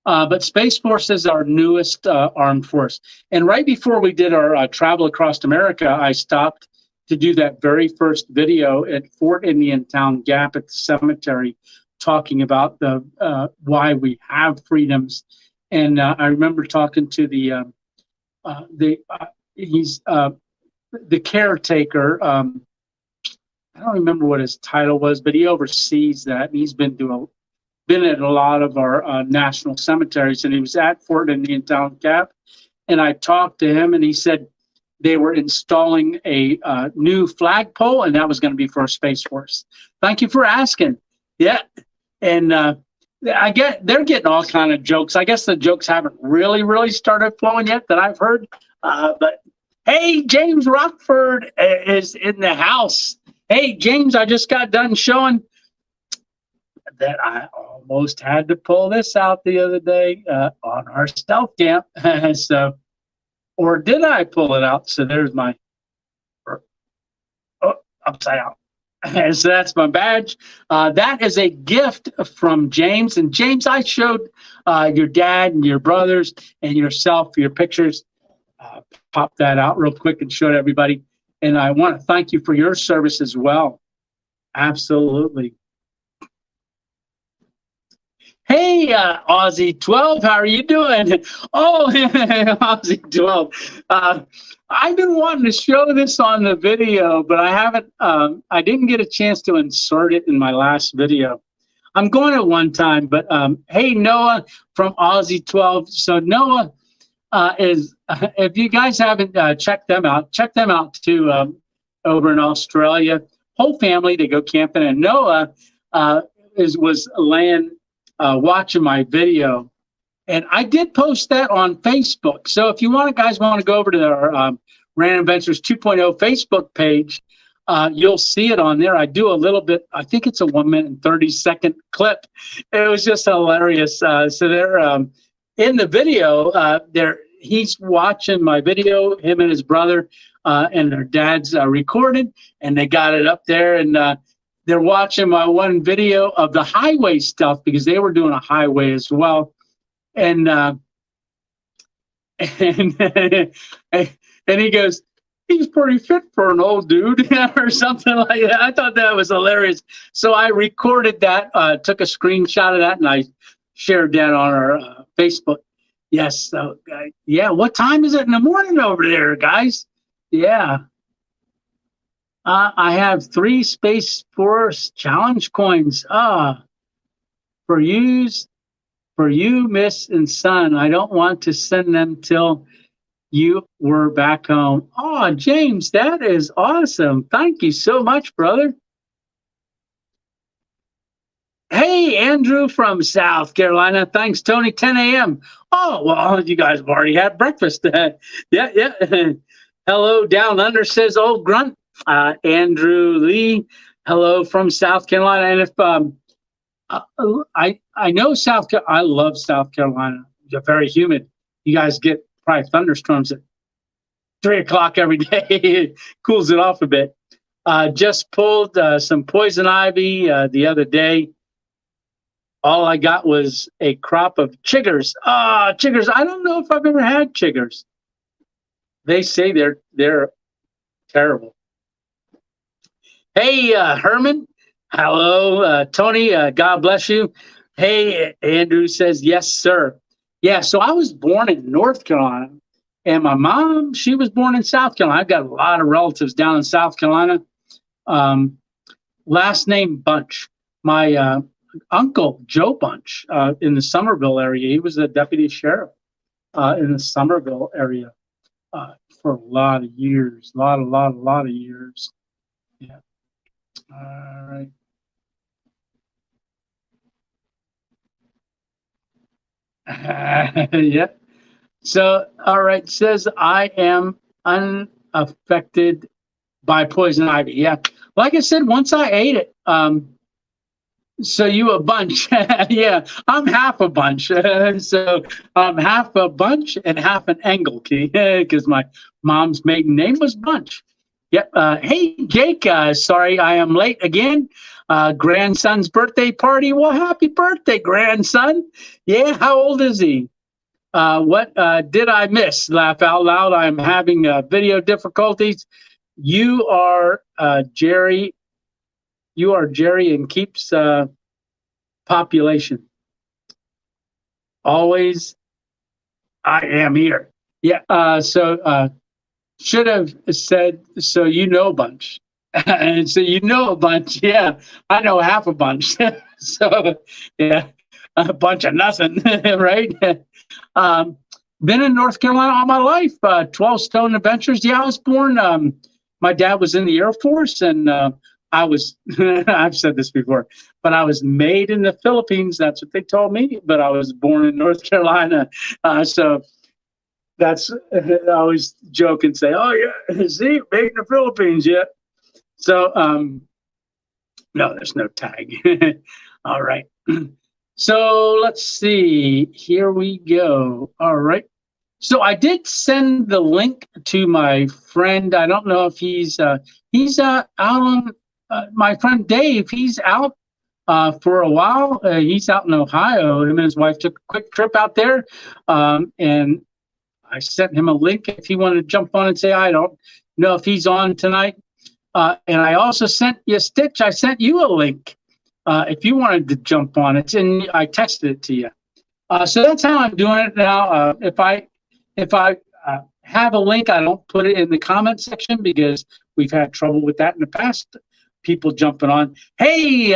But Space Force is our newest armed force. And right before we did our travel across America, I stopped to do that very first video at Fort Indian Town Gap at the cemetery, talking about the why we have freedoms. And I remember talking to the caretaker. I don't remember what his title was, but he oversees that. And he's been at a lot of our national cemeteries, and he was at Fort Indian Town Gap. And I talked to him, and he said they were installing a new flagpole, and that was going to be for our Space Force. Thank you for asking. Yeah, and they're getting all kind of jokes. I guess the jokes haven't really started flowing yet that I've heard. But hey, James Rockford is in the house. Hey, James, I just got done showing that I almost had to pull this out the other day on our stealth camp. So, or did I pull it out? So there's my upside down. And so that's my badge. That is a gift from James. And James, I showed your dad and your brothers and yourself your pictures. Pop that out real quick and show it everybody. And I want to thank you for your service as well. Absolutely. Hey, Aussie 12, how are you doing? Oh, Aussie 12. I've been wanting to show this on the video, but I haven't. I didn't get a chance to insert it in my last video. I'm going at one time, but hey, Noah from Aussie 12. So Noah is, if you guys haven't checked them out too, over in Australia. Whole family, they go camping, and Noah was laying watching my video, and I did post that on Facebook. So if you guys want to go over to our Random Adventures 2.0 Facebook page, you'll see it on there. I do a little bit. I think it's a 1 minute and 30-second clip. It was just hilarious. So they're in the video. He's watching my video. Him and his brother and their dad's recorded, and they got it up there, and they're watching my one video of the highway stuff because they were doing a highway as well. And and he goes, he's pretty fit for an old dude or something like that. I thought that was hilarious. So I recorded that, took a screenshot of that, and I shared that on our Facebook. Yes. So, yeah. What time is it in the morning over there, guys? Yeah. I have 3 Space Force challenge coins. For you, Miss and Son. I don't want to send them till you were back home. Oh, James, that is awesome. Thank you so much, brother. Hey, Andrew from South Carolina. Thanks, Tony. 10 a.m. Oh, well, you guys have already had breakfast. Yeah. Hello, down under, says old grunt. Andrew Lee. Hello from South Carolina. And if I know South Carolina, I love South Carolina. They're very humid. You guys get probably thunderstorms at 3 o'clock every day. It cools it off a bit. Just pulled some poison ivy the other day. All I got was a crop of chiggers. Chiggers. I don't know if I've ever had chiggers. They say they're terrible. Hey, Herman. Hello, Tony. God bless you. Hey, Andrew says, yes, sir. Yeah, so I was born in North Carolina, and my mom, she was born in South Carolina. I've got a lot of relatives down in South Carolina. Last name Bunch. My uncle, Joe Bunch, in the Somerville area, he was a deputy sheriff in the Somerville area for a lot of years. A lot of years. Yeah. All right. Yeah. So, all right. Says I am unaffected by poison ivy. Yeah. Like I said, once I ate it, so you a bunch. Yeah. I'm half a bunch. So I'm half a bunch and half an Engelke because my mom's maiden name was Bunch. Yep. Hey, Jake. Sorry I am late again. Grandson's birthday party. Well, happy birthday, grandson. Yeah. How old is he? What did I miss? Laugh out loud. I'm having video difficulties. You are Jerry. You are Jerry and keeps population. Always, I am here. Yeah. So should have said, so you know a bunch. And so you know a bunch. Yeah. I know half a bunch. So, yeah, a bunch of nothing. Right. Been in North Carolina all my life. 12 Stone Adventures. Yeah, I was born. My dad was in the Air Force, and I was, I've said this before, but I was made in the Philippines. That's what they told me. But I was born in North Carolina. So that's, I always joke and say, oh, yeah, see, made in the Philippines. Yeah. So, no, there's no tag. All right. So let's see. Here we go. All right. So I did send the link to my friend. I don't know if he's out on my friend Dave. He's out for a while. He's out in Ohio. Him and his wife took a quick trip out there, and I sent him a link if he wanted to jump on and say, I don't know if he's on tonight. And I also sent you, Stitch. I sent you a link if you wanted to jump on. It's in. I texted it to you. So that's how I'm doing it now. If I have a link, I don't put it in the comment section because we've had trouble with that in the past. People jumping on. Hey,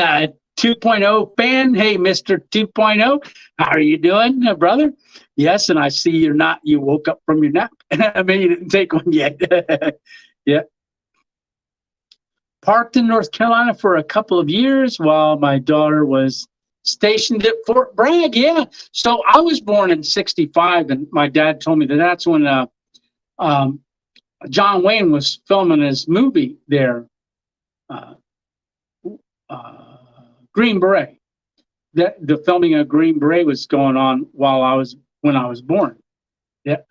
2.0 fan. Hey, Mr. 2.0. How are you doing, brother? Yes, and I see you woke up from your nap. I mean, you didn't take one yet. Yeah. Parked in North Carolina for a couple of years while my daughter was stationed at Fort Bragg. Yeah. So I was born in 65, and my dad told me that's when John Wayne was filming his movie there, Green Beret. The filming of Green Beret was going on when I was born. Yeah.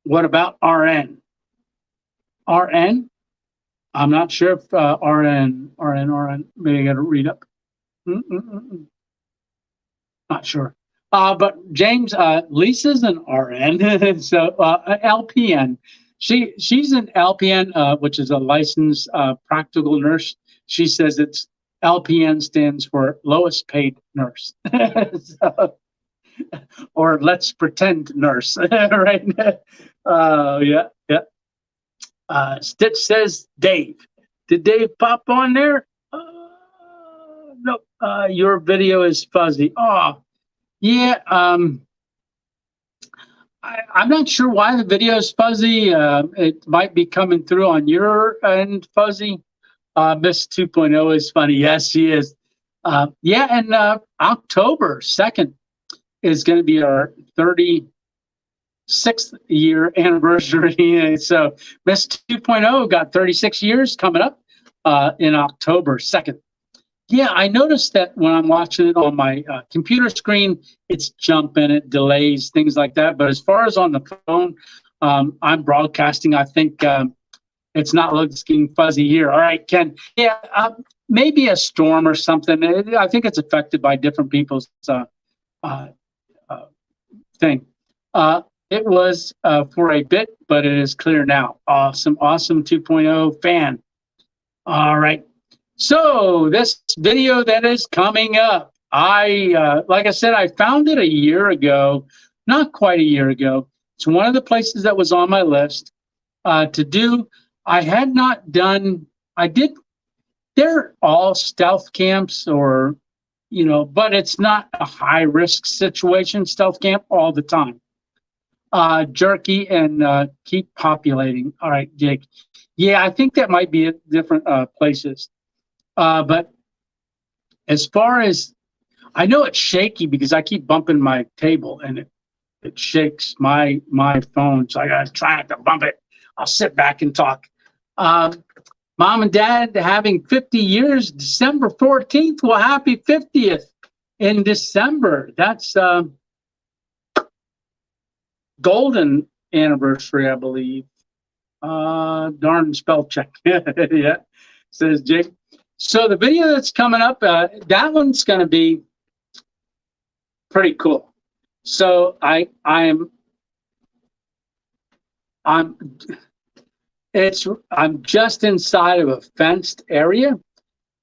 What about RN? RN? I'm not sure if RN. Maybe I got to read up. Not sure. But James, Lisa's an RN, so LPN. She's an LPN, which is a licensed practical nurse. She says it's LPN stands for lowest paid nurse, so, or let's pretend nurse, right? Yeah, yeah. Stitch says Dave. Did Dave pop on there? No. Your video is fuzzy. Oh, yeah. I'm not sure why the video is fuzzy. It might be coming through on your end fuzzy. Miss 2.0 is funny. Yes, she is. Yeah, and October 2nd is going to be our 36th year anniversary. So Miss 2.0 got 36 years coming up in October 2nd. Yeah, I noticed that when I'm watching it on my computer screen, it's jumping, it delays, things like that. But as far as on the phone, I'm broadcasting. I think it's not looking fuzzy here. All right, Ken. Yeah, maybe a storm or something. I think it's affected by different people's thing. It was for a bit, but it is clear now. Awesome 2.0 fan. All right. So this video that is coming up, like I said, I found it a year ago, not quite a year ago. It's one of the places that was on my list to do. I had not done, they're all stealth camps or, but it's not a high risk situation, stealth camp all the time. Jerky and keep populating. All right, Jake. Yeah, I think that might be at different places. But as far as I know, it's shaky because I keep bumping my table and it shakes my phone. So I gotta try not to bump it. I'll sit back and talk. Mom and Dad having 50 years, December 14th. Well, happy 50th in December. That's golden anniversary, I believe. Darn spell check. Yeah, says Jake. So the video that's coming up, that one's going to be pretty cool. So I'm just inside of a fenced area,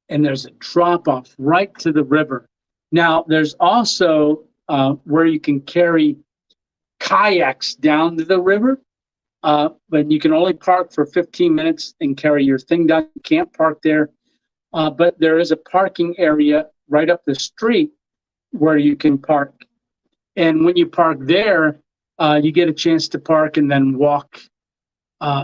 and there's a drop off right to the river. Now there's also where you can carry kayaks down to the river, but you can only park for 15 minutes and carry your thing down. You can't park there. But there is a parking area right up the street where you can park. And when you park there, you get a chance to park and then walk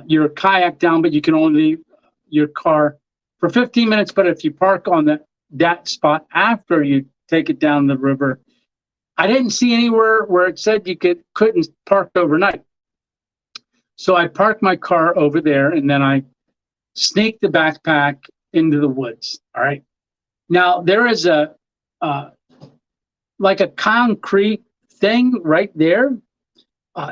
your kayak down, but you can only leave your car for 15 minutes. But if you park on that spot after you take it down the river, I didn't see anywhere where it said you couldn't park overnight. So I parked my car over there and then I sneaked the backpack into the woods. All right. Now there is a like a concrete thing right there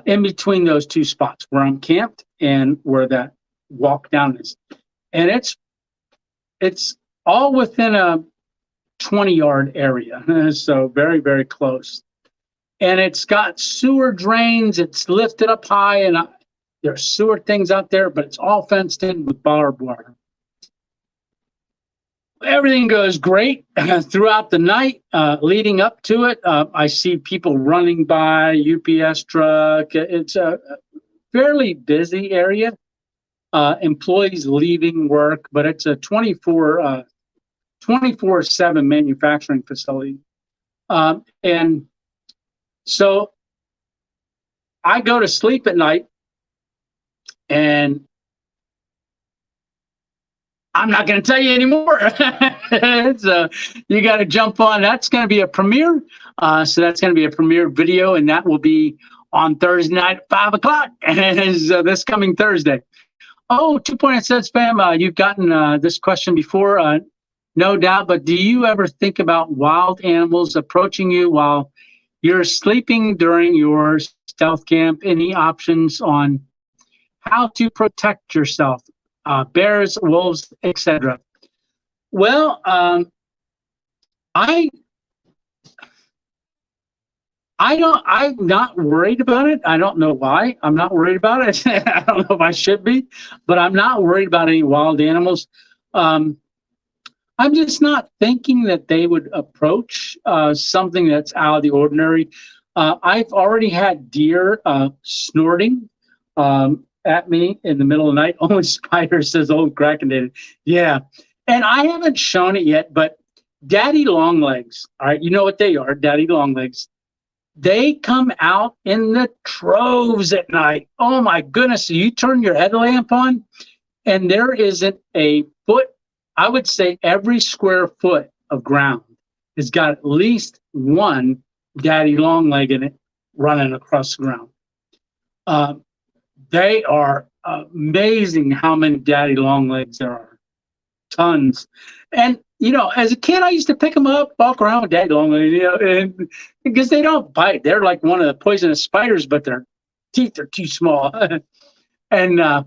in between those two spots where I'm camped and where that walk down is. And it's all within a 20-yard area. So very, very close. And it's got sewer drains. It's lifted up high and there's sewer things out there, but it's all fenced in with barbed wire. Everything goes great throughout the night leading up to it. I see people running by, UPS truck. It's a fairly busy area. Employees leaving work, but it's a 24/7 manufacturing facility. And so I go to sleep at night and I'm not going to tell you anymore. So you got to jump on. That's going to be a premiere. So that's going to be a premiere video, and that will be on Thursday night at 5 o'clock. So this coming Thursday. Oh, 2.0 says spam. You've gotten this question before, no doubt. But do you ever think about wild animals approaching you while you're sleeping during your stealth camp? Any options on how to protect yourself? Bears, wolves, etc. Well, I'm not worried about it. I don't know why. I'm not worried about it. I don't know if I should be, but I'm not worried about any wild animals. Um, I'm just not thinking that they would approach something that's out of the ordinary. I've already had deer snorting at me in the middle of the night. Only spider, says old Kraken did. Yeah. And I haven't shown it yet, but daddy longlegs, all right, you know what they are, daddy longlegs. They come out in the troves at night. Oh my goodness. So you turn your headlamp on, and there isn't a foot. I would say every square foot of ground has got at least one daddy longleg in it running across the ground. Uh, they are amazing how many daddy longlegs there are. Tons. And, you know, as a kid, I used to pick them up, walk around with daddy longlegs, you know, and because they don't bite. They're like one of the poisonous spiders, but their teeth are too small. And,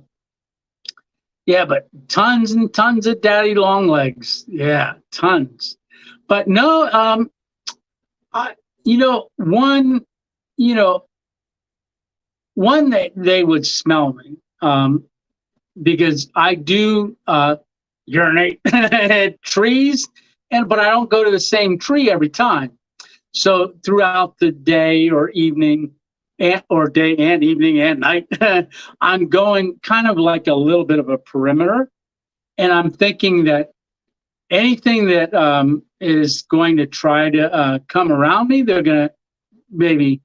yeah, but tons and tons of daddy longlegs. Yeah, tons. But no, you know, you know, one that they would smell me because I do urinate at trees, but I don't go to the same tree every time. So throughout the day or evening, or day and evening and night, I'm going kind of like a little bit of a perimeter. And I'm thinking that anything that is going to try to come around me, they're going to maybe,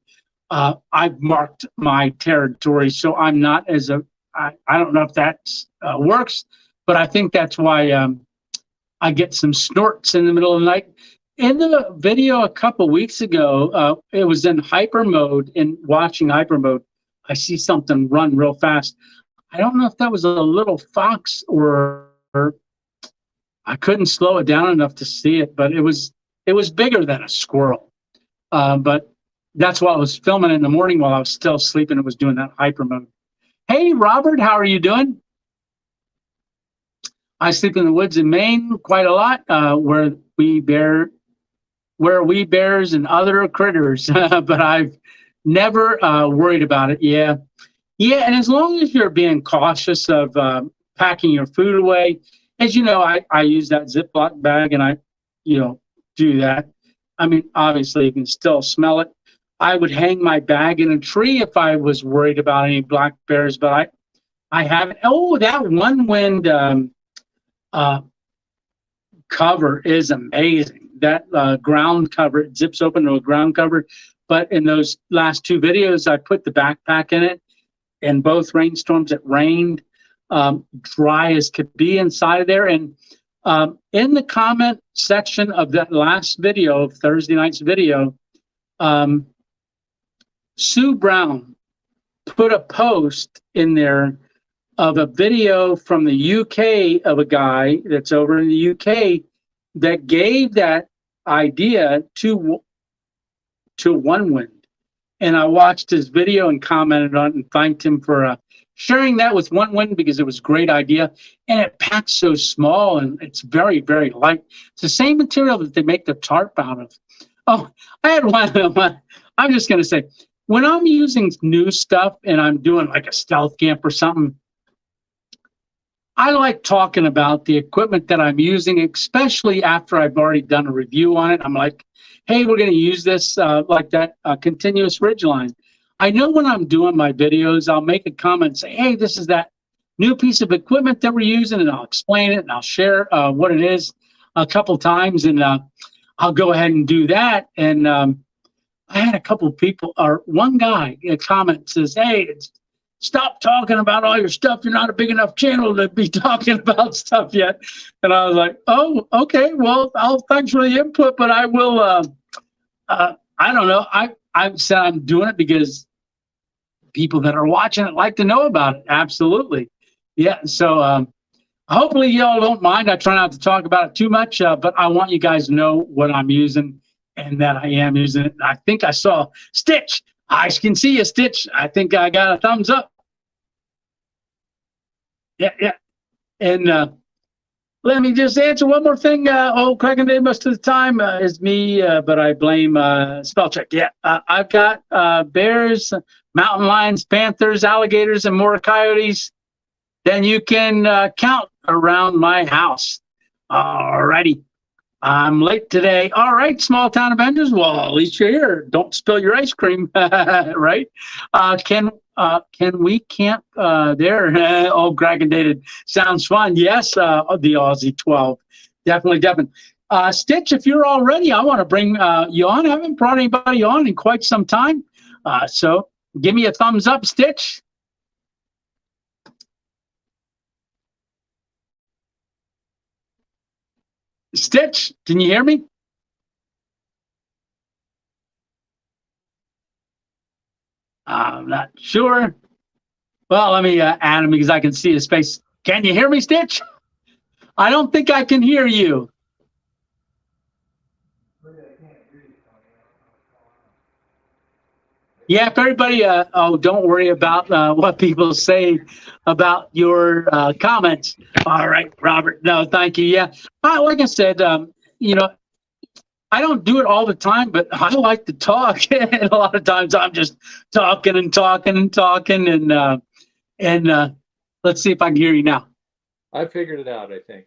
I've marked my territory. So I'm not as I don't know if that works, but I think that's why I get some snorts in the middle of the night. In the video a couple weeks ago, it was in hyper mode. In watching hyper mode, I see something run real fast. I don't know if that was a little fox or I couldn't slow it down enough to see it, but it was bigger than a squirrel. But that's why I was filming in the morning while I was still sleeping. It was doing that hyper mode. Hey, Robert, how are you doing? I sleep in the woods in Maine quite a lot, where we bears and other critters, but I've never worried about it. Yeah. Yeah. And as long as you're being cautious of packing your food away, as you know, I use that Ziploc bag and I, you know, do that. I mean, obviously you can still smell it. I would hang my bag in a tree if I was worried about any black bears, but I haven't. Oh, that one wind cover is amazing. That ground cover, it zips open to a ground cover. But in those last two videos, I put the backpack in it. In both rainstorms, it rained, dry as could be inside of there. And in the comment section of that last video, of Thursday night's video, Sue Brown put a post in there of a video from the UK of a guy that's over in the UK that gave that idea to One Wind. And I watched his video and commented on it and thanked him for sharing that with One Wind because it was a great idea. And it packs so small and it's very, very light. It's the same material that they make the tarp out of. Oh, I had one. I'm just going to say, when I'm using new stuff and I'm doing like a stealth camp or something, I like talking about the equipment that I'm using, especially after I've already done a review on it. I'm like, hey, we're going to use this like that continuous ridgeline. I know when I'm doing my videos, I'll make a comment and say, hey, this is that new piece of equipment that we're using, and I'll explain it and I'll share what it is a couple times, and I'll go ahead and do that. And I had a couple of people, or one guy, a comment says, hey, stop talking about all your stuff. You're not a big enough channel to be talking about stuff yet. And I was like, oh, okay, well, thanks for the input, but I will, I don't know. I've said I'm doing it because people that are watching it like to know about it. Absolutely. Yeah. So hopefully y'all don't mind. I try not to talk about it too much, but I want you guys to know what I'm using and that I am using it. I think I saw Stitch. I can see you, Stitch. I think I got a thumbs up. Yeah, yeah. And Let me just answer one more thing. Kraken did most of the time is me, but I blame spell check. Yeah, I've got bears, mountain lions, panthers, alligators, and more coyotes than you can count around my house. Alrighty. I'm late today. All right, small town Avengers. Well, at least you're here. Don't spill your ice cream, right? Can we camp there? Oh, Dragon dated sounds fun. Yes, the Aussie 12, definitely. Stitch, if you're all ready, I want to bring you on. I haven't brought anybody on in quite some time, so give me a thumbs up, Stitch. Stitch, can you hear me? I'm not sure. Well, let me add him because I can see his face. Can you hear me, Stitch? I don't think I can hear you. Yeah, if everybody, don't worry about what people say about your comments. All right, Robert. No, thank you. Yeah, like I said, I don't do it all the time, but I like to talk. And a lot of times I'm just talking and talking and talking. And let's see if I can hear you now. I figured it out, I think.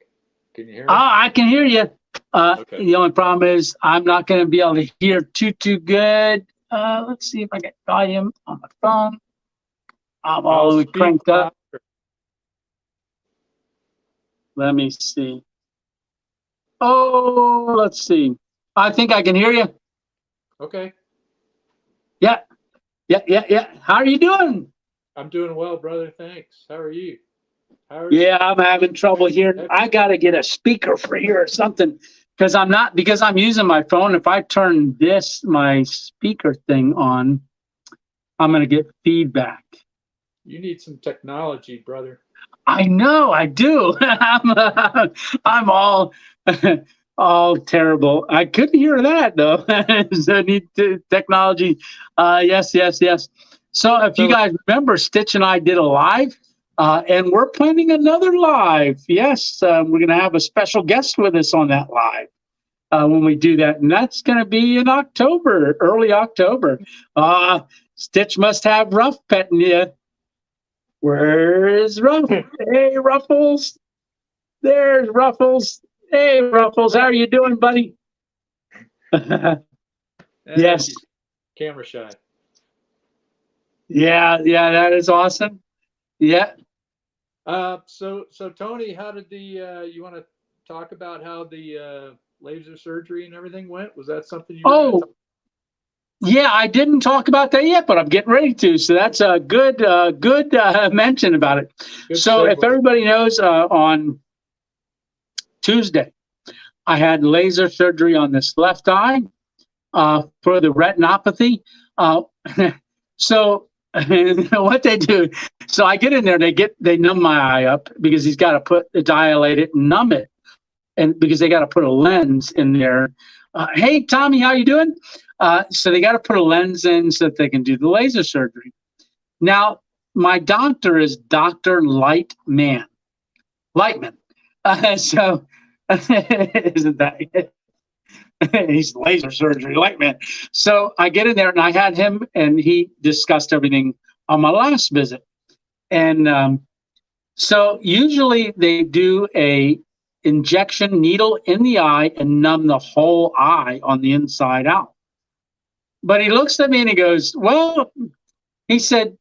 Can you hear me? I can hear you. Okay. The only problem is I'm not going to be able to hear too good. Let's see if I get volume on my phone. I'm all the way cranked up. Let me see. Oh, let's see. I think I can hear you. Okay. Yeah. How are you doing? I'm doing well, brother. Thanks. How are you? Yeah, I'm having trouble hearing. I got to get a speaker for here or something because I'm using my phone. If I turn my speaker thing on, I'm going to get feedback. You need some technology, brother. I know, I do. I'm all terrible. I couldn't hear that though. So I need technology. Yes. So if you guys remember, Stitch and I did a live, and we're planning another live. Yes, we're going to have a special guest with us on that live when we do that, and that's going to be in October, early October. Stitch must have Ruff petting you. Where is Ruff? Hey, Ruffles. There's Ruffles. Hey, Ruffles. How are you doing, buddy? Yes. Camera shy. Yeah, that is awesome. Yeah. So Tony, how did you want to talk about how the laser surgery and everything went? Was that something you were Yeah, I didn't talk about that yet, but I'm getting ready to. So that's a good mention about it. Good so segue. If everybody knows, on Tuesday, I had laser surgery on this left eye for the retinopathy. So what they do, so I get in there, they numb my eye up because he's got to dilate it and numb it, and because they got to put a lens in there. Hey, Tommy, how you doing? So they got to put a lens in so that they can do the laser surgery. Now, my doctor is Dr. Lightman. So isn't that he's laser surgery Lightman. So I get in there and I had him and he discussed everything on my last visit. And so usually they do a injection needle in the eye and numb the whole eye on the inside out. But he looks at me and he goes, well, he said,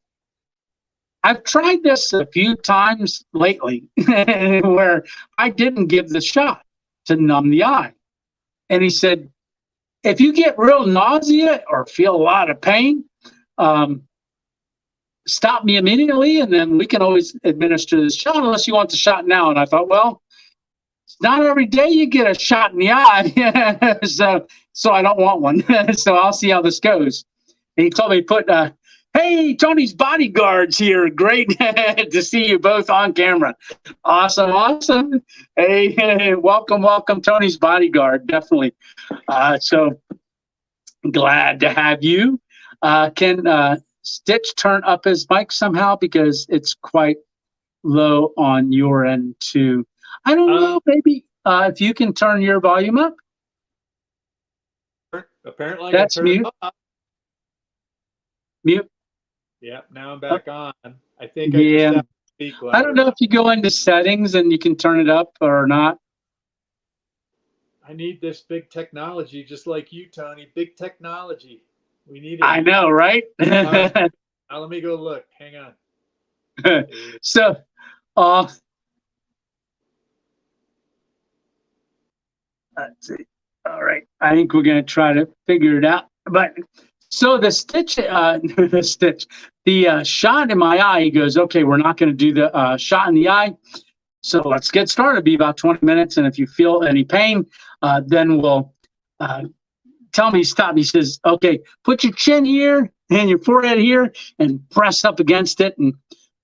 I've tried this a few times lately where I didn't give the shot to numb the eye. And he said, if you get real nausea or feel a lot of pain, stop me immediately, and then we can always administer this shot unless you want the shot now. And I thought, well, it's not every day you get a shot in the eye, so I don't want one. So I'll see how this goes. And he told me to put, hey, Tony's bodyguards here. Great to see you both on camera. Awesome. Hey, welcome, Tony's bodyguard, definitely. So glad to have you. Can Stitch turn up his mic somehow because it's quite low on your end too. I don't know. Maybe if you can turn your volume up. Apparently, I That's turned mute. it off. Mute. Yeah, now I'm back on. I think I just Yeah. have to speak louder. I don't know if you go into settings and you can turn it up or not. I need this big technology, just like you, Tony. Big technology. We need it. I know, right? Now let me go look. Hang on. So, let's see. All right. I think we're going to try to figure it out. But so the stitch, the shot in my eye, he goes, okay, we're not going to do the shot in the eye. So let's get started. It'll be about 20 minutes. And if you feel any pain, then we'll tell me to stop. He says, okay, put your chin here and your forehead here and press up against it and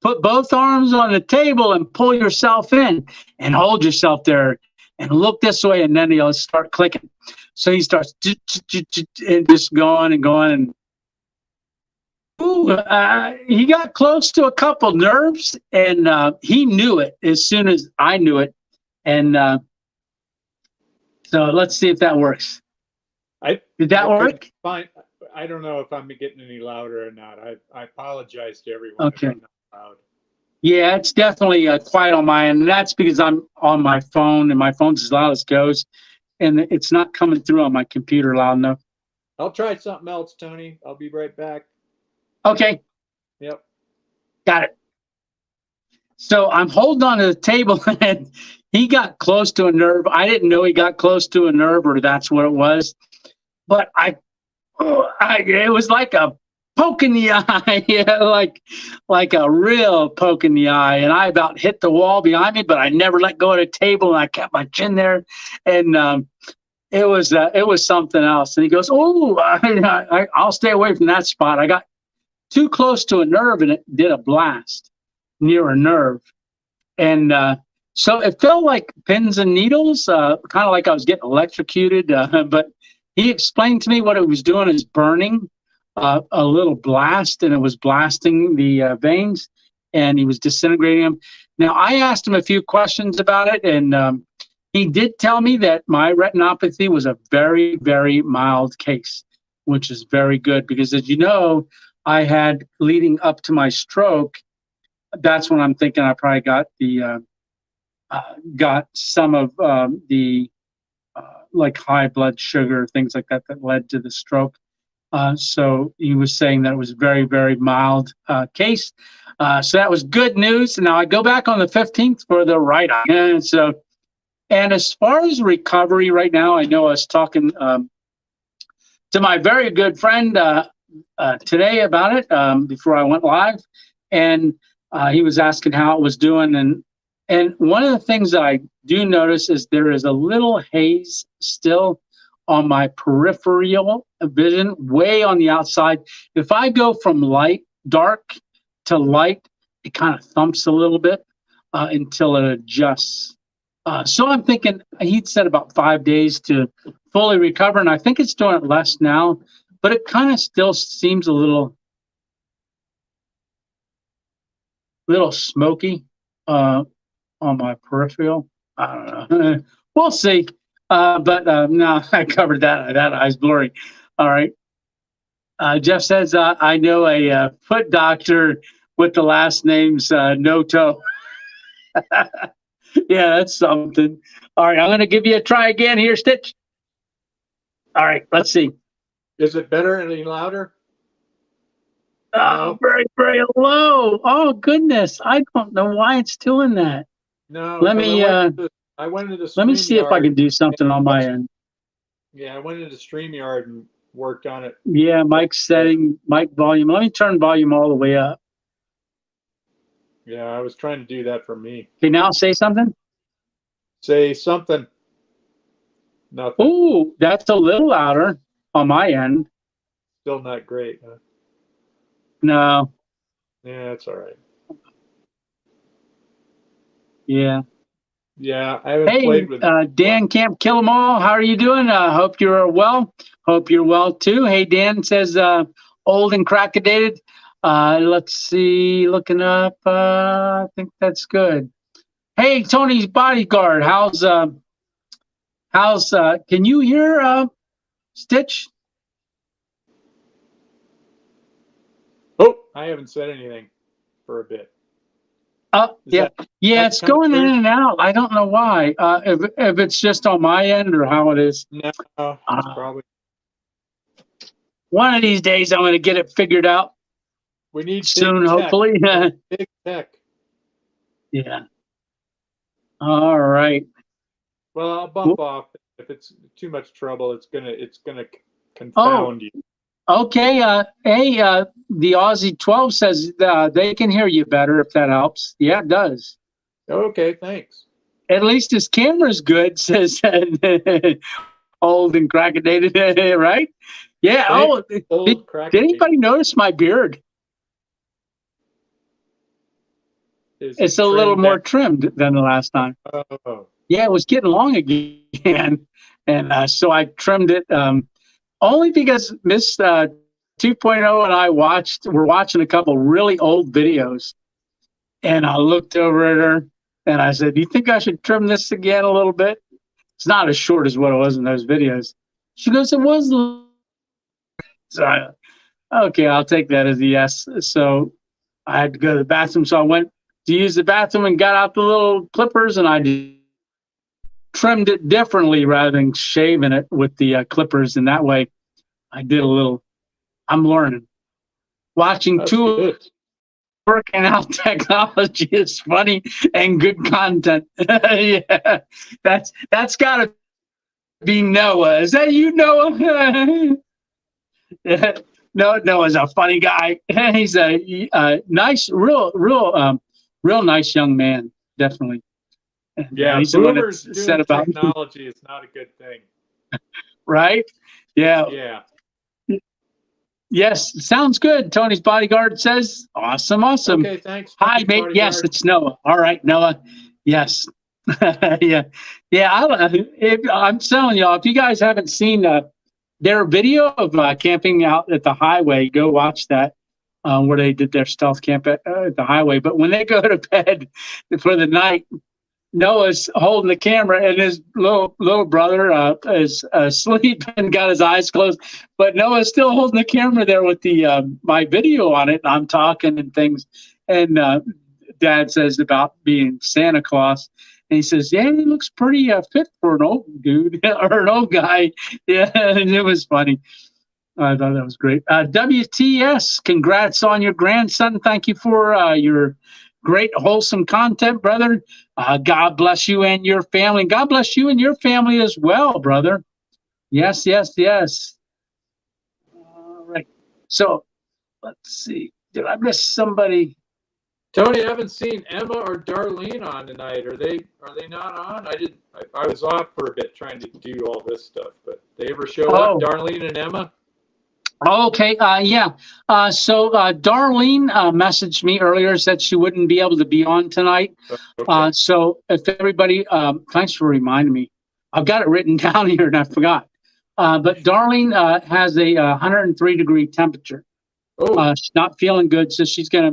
put both arms on the table and pull yourself in and hold yourself there and look this way. And then he'll start clicking. So he starts and just going and going. And he got close to a couple nerves, and he knew it as soon as I knew it. And so let's see if that works. Did that work? Fine. I don't know if I'm getting any louder or not. I apologize to everyone if I'm not loud. Yeah, it's definitely quiet on my end. And that's because I'm on my phone, and my phone's as loud as it goes, and it's not coming through on my computer loud enough. I'll try something else, Tony. I'll be right back. Okay. Yep. Got it. So I'm holding on to the table, and he got close to a nerve. I didn't know he got close to a nerve, or that's what it was. But it was like a poke in the eye, yeah, like a real poke in the eye. And I about hit the wall behind me, but I never let go of the table, and I kept my chin there. And it was something else. And he goes, "Oh, I'll stay away from that spot. I got too close to a nerve, and it did a blast near a nerve." And so it felt like pins and needles, kind of like I was getting electrocuted. But he explained to me what it was doing is burning a little blast, and it was blasting the veins, and he was disintegrating them. Now, I asked him a few questions about it, and he did tell me that my retinopathy was a very, very mild case, which is very good because, as you know, I had leading up to my stroke. That's when I'm thinking I probably got some of the like high blood sugar, things like that led to the stroke. So he was saying that it was very, very mild case. So that was good news. Now I go back on the 15th for the right eye. And as far as recovery right now, I know I was talking to my very good friend today about it before I went live, and he was asking how it was doing. And one of the things that I do notice is there is a little haze still on my peripheral vision, way on the outside. If I go from dark to light, it kind of thumps a little bit until it adjusts. So I'm thinking he'd said about 5 days to fully recover, and I think it's doing it less now, but it kind of still seems a little smoky on my peripheral. I don't know. We'll see. But no, I covered that. That eye's blurry. All right. Jeff says, I know a foot doctor with the last name's Noto. Yeah, that's something. All right, I'm going to give you a try again here, Stitch. All right, let's see. Is it better? Any louder? Oh, no. Very, very low. Oh, goodness. I don't know why it's doing that. No. Let me. I went into the Let me see if I can do something on my end. Yeah, I went into StreamYard and worked on it. Yeah, mic setting, mic volume. Let me turn volume all the way up. Yeah, I was trying to do that for me. Okay, now say something. Say something. Nothing. Ooh, that's a little louder on my end. Still not great, huh? No. Yeah, that's all right. Yeah. Yeah, I haven't played with Dan Camp Kill 'em All. How are you doing? Hope you're well. Hope you're well too. Hey, Dan says old and crackadated. Let's see. Looking up. I think that's good. Hey, Tony's bodyguard. Can you hear Stitch? Oh, I haven't said anything for a bit. Is Yeah, yeah, that it's coming going in through? and out. I don't know why. If it's just on my end or how it is. No, it's Uh, probably. One of these days, I'm going to get it figured out We need big soon, tech. hopefully. Big tech. Yeah. All right. Well, I'll bump off. If it's too much trouble, it's gonna Oh, confound you. okay. Hey, the Aussie 12 says they can hear you better if that helps. Yeah, it does. Okay, thanks. At least his camera's good, says old and crackedated, right? Yeah. Thanks, Oh, old did crackhead. anybody notice my beard? Is It's it a little trimmed down? more trimmed than the last time. Oh, Yeah, it was getting long again, and so I trimmed it only because Miss 2.0 and I we're watching a couple really old videos, and I looked over at her and I said, "Do you think I should trim this again a little bit? It's not as short as what it was in those videos." She goes, "It was." So okay, I'll take that as a yes. So I had to go to the bathroom, so I went to use the bathroom and got out the little clippers, and I trimmed it differently rather than shaving it with the clippers. And that way, I did a little. I'm learning. Watching that's two good. working out technology is funny and good content. Yeah, that's got to be Noah. Is that you, Noah? No, Noah's a funny guy. He's a nice, real nice young man. Definitely. And, Yeah, he's the one that boomers said doing about technology is not a good thing. right. Yeah. Yeah. Yes, sounds good. Tony's bodyguard says, awesome, awesome. Okay, thanks, Hi, Tony's mate. Yes, bodyguard. it's Noah. All right, Noah. Yes. Yeah. Yeah. I'm telling y'all, if you guys haven't seen their video of camping out at the highway, go watch that where they did their stealth camp at the highway. But when they go to bed for the night, Noah's holding the camera, and his little brother is asleep and got his eyes closed. But Noah's still holding the camera there with the my video on it, and I'm talking and things. And Dad says about being Santa Claus, and he says, "Yeah, he looks pretty fit for an old dude or an old guy." Yeah, and it was funny. I thought that was great. WTS, congrats on your grandson. Thank you for your great, wholesome content, brother. God bless you and your family. God bless you and your family as well, brother. Yes, yes, yes. All right. So let's see. Did I miss somebody? Tony, I haven't seen Emma or Darlene on tonight. Are they not on? I was off for a bit trying to do all this stuff, but they ever show up, Oh, Darlene and Emma? okay. Yeah. So Darlene messaged me earlier, said she wouldn't be able to be on tonight. Okay. So if everybody, thanks for reminding me. I've got it written down here and I forgot. But Darlene has a 103-degree temperature. Oh, She's not feeling good, so she's gonna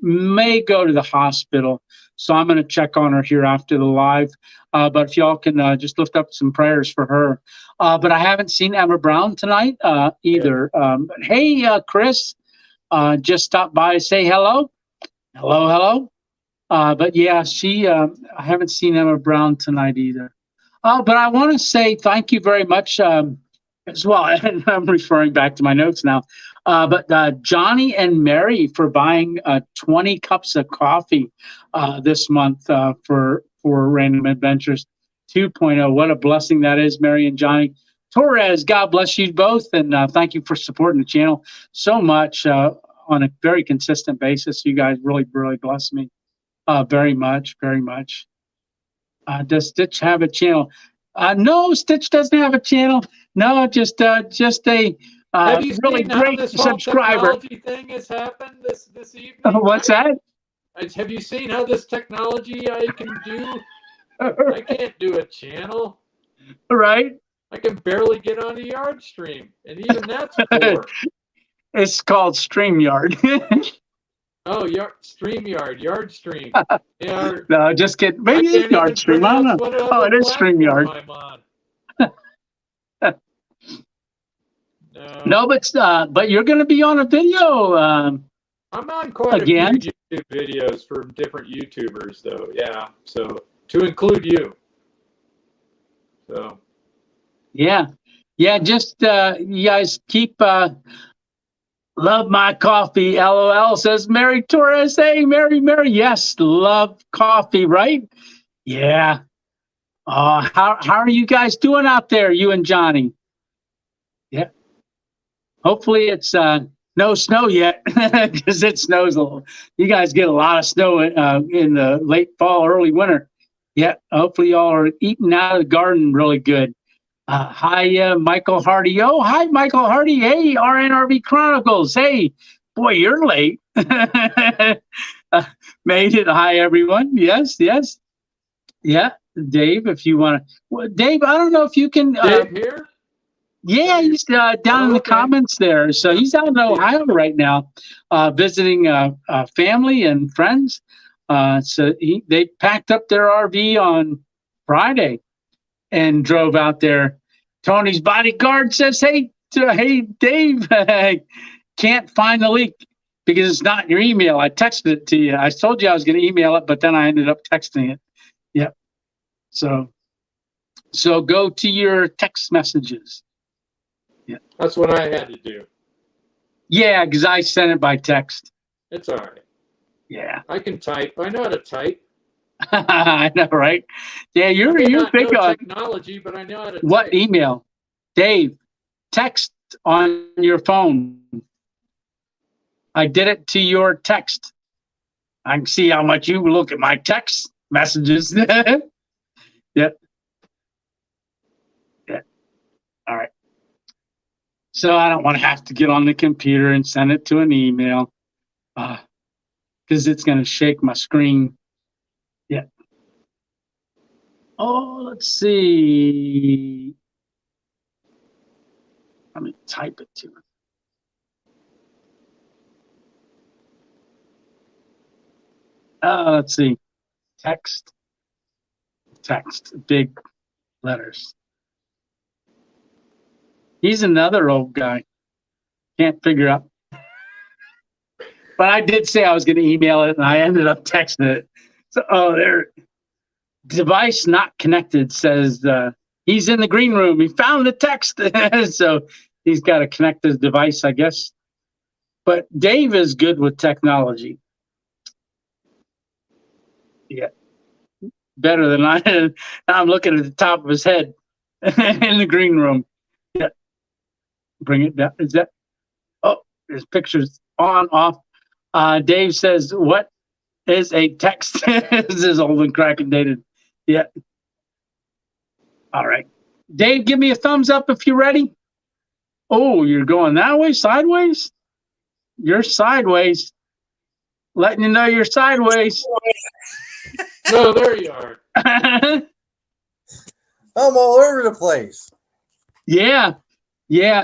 may go to the hospital. So I'm gonna check on her here after the live. But if y'all can just lift up some prayers for her. But I haven't seen Emma Brown tonight yeah. either. But hey, Chris, just stop by and say hello. Hello, hello. But yeah, I haven't seen Emma Brown tonight either. But I want to say thank you very much as well. And I'm referring back to my notes now. But Johnny and Mary for buying 20 cups of coffee this month for Random Adventures 2.0. What a blessing that is, Mary and Johnny. Torres, God bless you both. And thank you for supporting the channel so much on a very consistent basis. You guys really, really bless me. Very much, very much. Does Stitch have a channel? No, Stitch doesn't have a channel. No, just a Have you really seen how great this whole subscriber. technology thing has happened this evening? What's that? Have you seen how this technology I can do? I can't do a channel. Right? I can barely get on a yard stream, and even that's poor. It's called StreamYard. Oh, Yard Stream. Yeah, No, just kidding. I Maybe it's can't even Yard Stream. I don't pronounce know. what Oh, other it is StreamYard. platform I'm on. No. No, but you're going to be on a video I'm on quite again. a few YouTube videos from different YouTubers, though. Yeah, so to include you. So. Yeah. Just you guys keep love my coffee. LOL says Mary Torres. Hey, Mary. Yes, love coffee, right? Yeah. How are you guys doing out there, you and Johnny? Yeah. Hopefully it's no snow yet because it snows a little. You guys get a lot of snow in the late fall, early winter. Yeah. Hopefully y'all are eating out of the garden really good. Hi, Michael Hardy. Oh, hi, Michael Hardy. Hey, RNRV Chronicles. Hey, boy, you're late. Made it. Hi, everyone. Yes. Yeah, Dave, if you want to. Well, Dave, I don't know if you can. Dave here? Yeah, he's down in the comments there. So he's out in Ohio right now, visiting family and friends. So they packed up their RV on Friday and drove out there. Tony's bodyguard says, hey, Dave, can't find the link because it's not in your email. I texted it to you. I told you I was going to email it, but then I ended up texting it. Yep. So go to your text messages. Yeah. That's what I had to do. Yeah, because I sent it by text. It's all right. Yeah. I can type. I know how to type. I know, right? Yeah, you're big on technology, but I know how to what type. Email? Dave, text on your phone. I did it to your text. I can see how much you look at my text messages. Yep. Yeah. All right. So I don't want to have to get on the computer and send it to an email because it's going to shake my screen. Yeah. Oh, let's see. Let me type it to him. Let's see. Text, big letters. He's another old guy. Can't figure out. But I did say I was going to email it, and I ended up texting it. So, there. Device not connected says he's in the green room. He found the text. So he's got to connect his device, I guess. But Dave is good with technology. Yeah. Better than I am. I'm looking at the top of his head in the green room. Yeah. Bring it down. Is that? Oh, there's pictures on, off. Dave says, what is a text? This is old and crack and dated. Yeah. All right. Dave, give me a thumbs up if you're ready. Oh, you're going that way, sideways? You're sideways. Letting you know you're sideways. No, there you are. I'm all over the place. Yeah.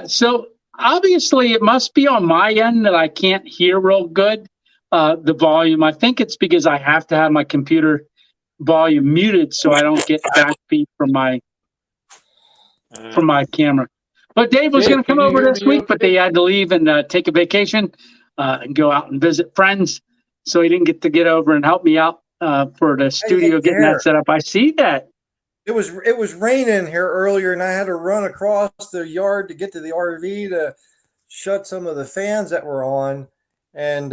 So obviously it must be on my end that I can't hear real good, the volume. I think it's because I have to have my computer volume muted so I don't get backbeat from my camera. But Dave was going to come over this week, but they had to leave and take a vacation and go out and visit friends. So he didn't get over and help me out for the studio getting that set up. I see that. It was raining here earlier, and I had to run across the yard to get to the RV to shut some of the fans that were on. And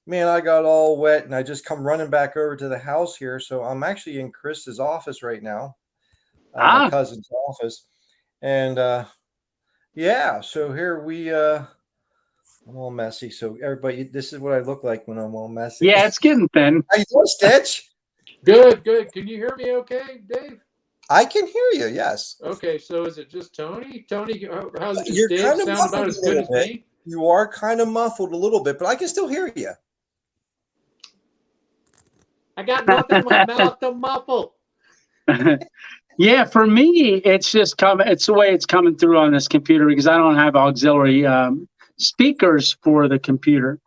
man, I got all wet, and I just come running back over to the house here. So I'm actually in Chris's office right now, my cousin's office. And yeah, so here I'm all messy. So everybody, this is what I look like when I'm all messy. Yeah, it's getting thin. How you doing, Stitch? Good. Can you hear me okay, Dave? I can hear you, yes. Okay, so is it just Tony? Tony, how's it? You're Dave kind of sound about as good as me? You are kind of muffled a little bit, but I can still hear you. I got nothing in my mouth to muffle. Yeah, for me, it's just coming. It's the way it's coming through on this computer because I don't have auxiliary speakers for the computer.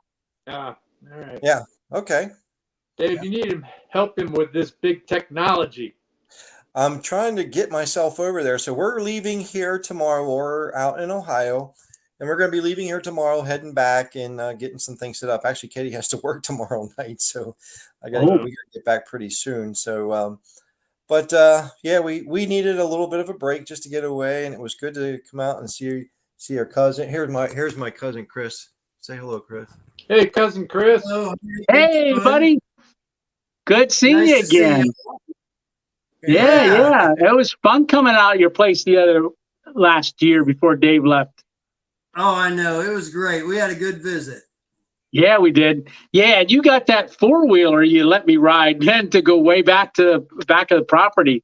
All All right. Yeah. Okay. Dave, you need to help him with this big technology. I'm trying to get myself over there. So we're leaving here tomorrow. We're out in Ohio, and we're going to be leaving here tomorrow, heading back and getting some things set up. Actually, Katie has to work tomorrow night, so we got to get back pretty soon. So, yeah, we needed a little bit of a break just to get away, and it was good to come out and see our cousin. Here's my cousin Chris. Say hello, Chris. Hey, cousin Chris. Hello. Hey, buddy. Good seeing Nice you to see again. you. Yeah. It was fun coming out of your place last year before Dave left. Oh, I know. It was great. We had a good visit. Yeah, we did. Yeah, and you got that four-wheeler you let me ride then to go way back to the back of the property.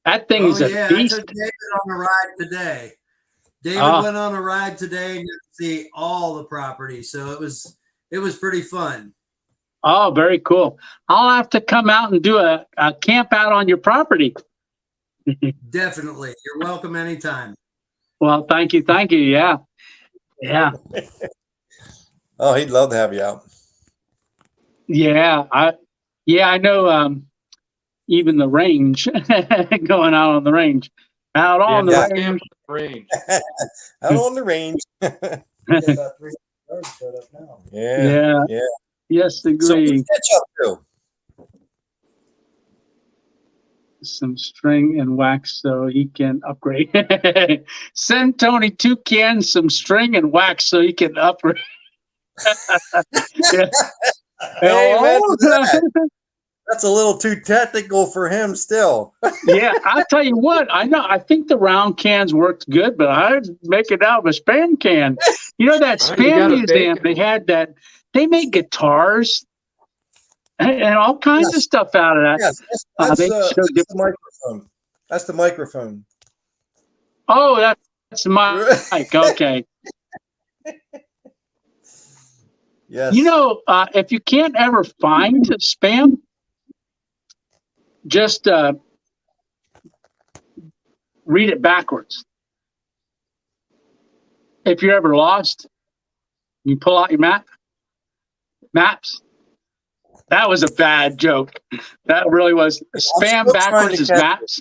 That thing is a beast. I took David on a ride today. David went on a ride today and got to see all the property. So it was pretty fun. Oh, very cool. I'll have to come out and do a camp out on your property. Definitely. You're welcome anytime. Well, thank you. Yeah. Oh, he'd love to have you out. Yeah, I know. Even the range, going out on the range, out on the range. Out on the range. About 3 yards set up now. Yeah. Yes, agree. So what's Stitch up to? Some string and wax so he can upgrade. Send Tony 2 cans, some string and wax so he can upgrade. Hey, man, that's a little too technical for him still. Yeah, I'll tell you what. I think the round cans worked good, but I'd make it out of a Spam can. You know that Spam museum, they had that. They made guitars and all kinds of stuff out of that. Yes, that's the microphone. That's the microphone. Oh, that's my mic. Okay. Yes. You know, if you can't ever find Spam, just read it backwards. If you're ever lost, you pull out your maps. That was a bad joke. That really was. Spam backwards is maps.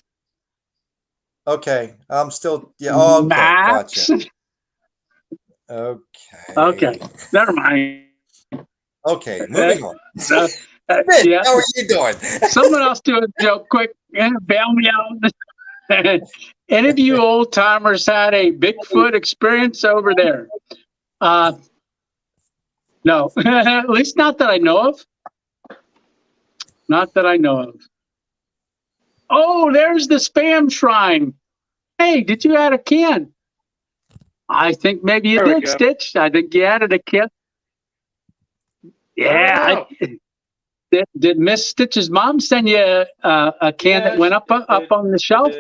Okay, I'm still okay, maps. Gotcha. Okay, never mind. Okay, moving on. Yeah. How are you doing? Someone else do a joke quick and bail me out. Any of you old timers had a Bigfoot experience over there? No, at least not that I know of. Not that I know of. Oh, there's the Spam shrine. Hey, did you add a can? I think maybe you did, Stitch. I think you added a can. Yeah. Did Miss Stitch's mom send you a can that went up on the shelf?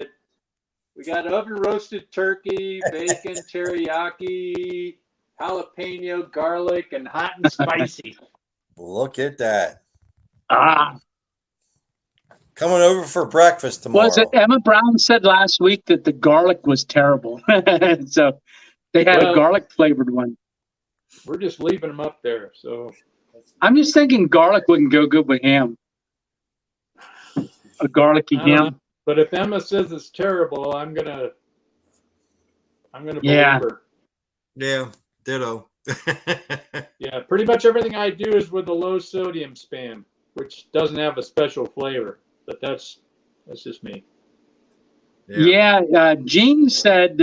We got oven roasted turkey, bacon, teriyaki, jalapeno, garlic, and hot and spicy. Look at that. Coming over for breakfast tomorrow. Was it Emma Brown said last week that the garlic was terrible? So they had a garlic flavored one. We're just leaving them up there. So I'm just thinking garlic wouldn't go good with ham. A garlicky ham. But if Emma says it's terrible, I'm gonna believe her. Yeah, ditto. Yeah, pretty much everything I do is with the low sodium Spam, which doesn't have a special flavor. But that's just me. Yeah, Gene said,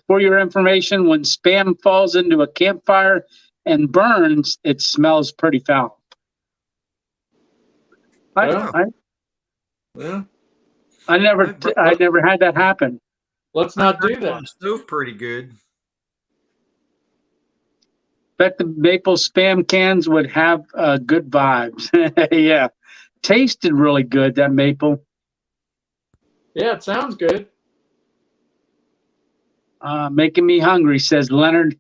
for your information, when Spam falls into a campfire and burns, it smells pretty foul. I never had that happen. Let's not do that. Stove pretty good. Bet the maple Spam cans would have good vibes. Yeah, tasted really good, that maple. Yeah, it sounds good. Making me hungry, says Leonard.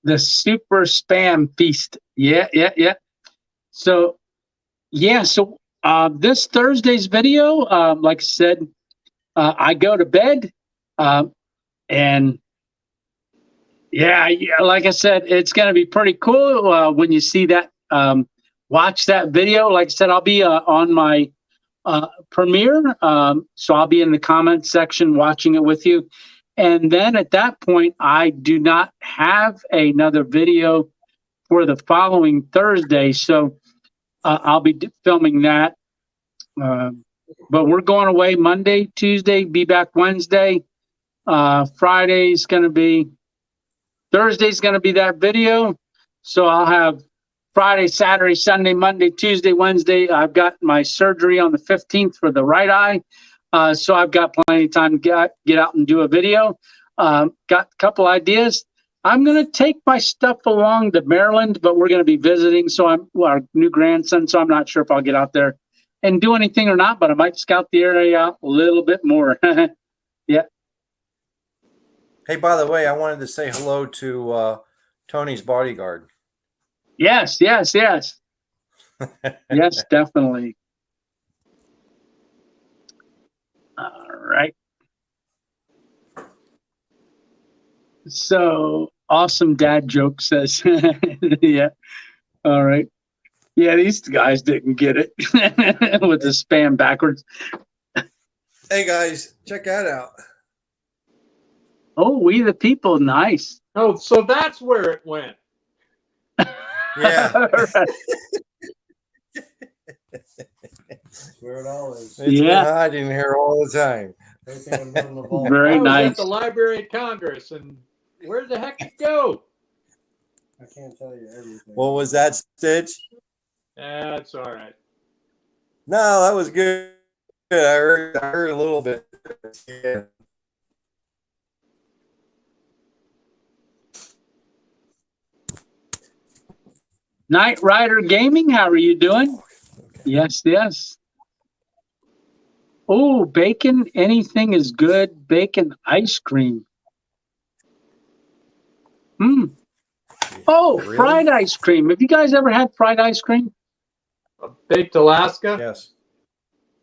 The super Spam feast. Yeah. So this Thursday's video, like I said, I go to bed, and Yeah, yeah, like I said, it's going to be pretty cool when you see that. Watch that video. Like I said, I'll be on my premiere, so I'll be in the comments section watching it with you. And then at that point, I do not have another video for the following Thursday, so I'll be filming that. But we're going away Monday, Tuesday, be back Wednesday. Friday's going to be. Thursday's going to be that video. So I'll have Friday, Saturday, Sunday, Monday, Tuesday, Wednesday. I've got my surgery on the 15th for the right eye. So I've got plenty of time to get out and do a video. Got a couple ideas. I'm going to take my stuff along to Maryland, but we're going to be visiting. So our new grandson. So I'm not sure if I'll get out there and do anything or not, but I might scout the area out a little bit more. Yeah. Hey, by the way, I wanted to say hello to Tony's bodyguard. Yes. Yes, definitely. All right. So awesome dad joke says, yeah. All right. Yeah, these guys didn't get it with the spam backwards. Hey guys, check that out. Oh, We the People, nice. Oh, so that's where it went. Yeah. Right. Where it all is. It's Yeah. been hiding here all the time. Very I was nice. at the Library of Congress, and where the heck did it go? I can't tell you everything. What was that, Stitch? That's all right. No, that was good. I heard a little bit. Yeah. Knight Rider Gaming, how are you doing? Yes. Oh, bacon, anything is good. Bacon ice cream. Oh, Really? fried ice cream. Have you guys ever had fried ice cream? Baked Alaska. Yes.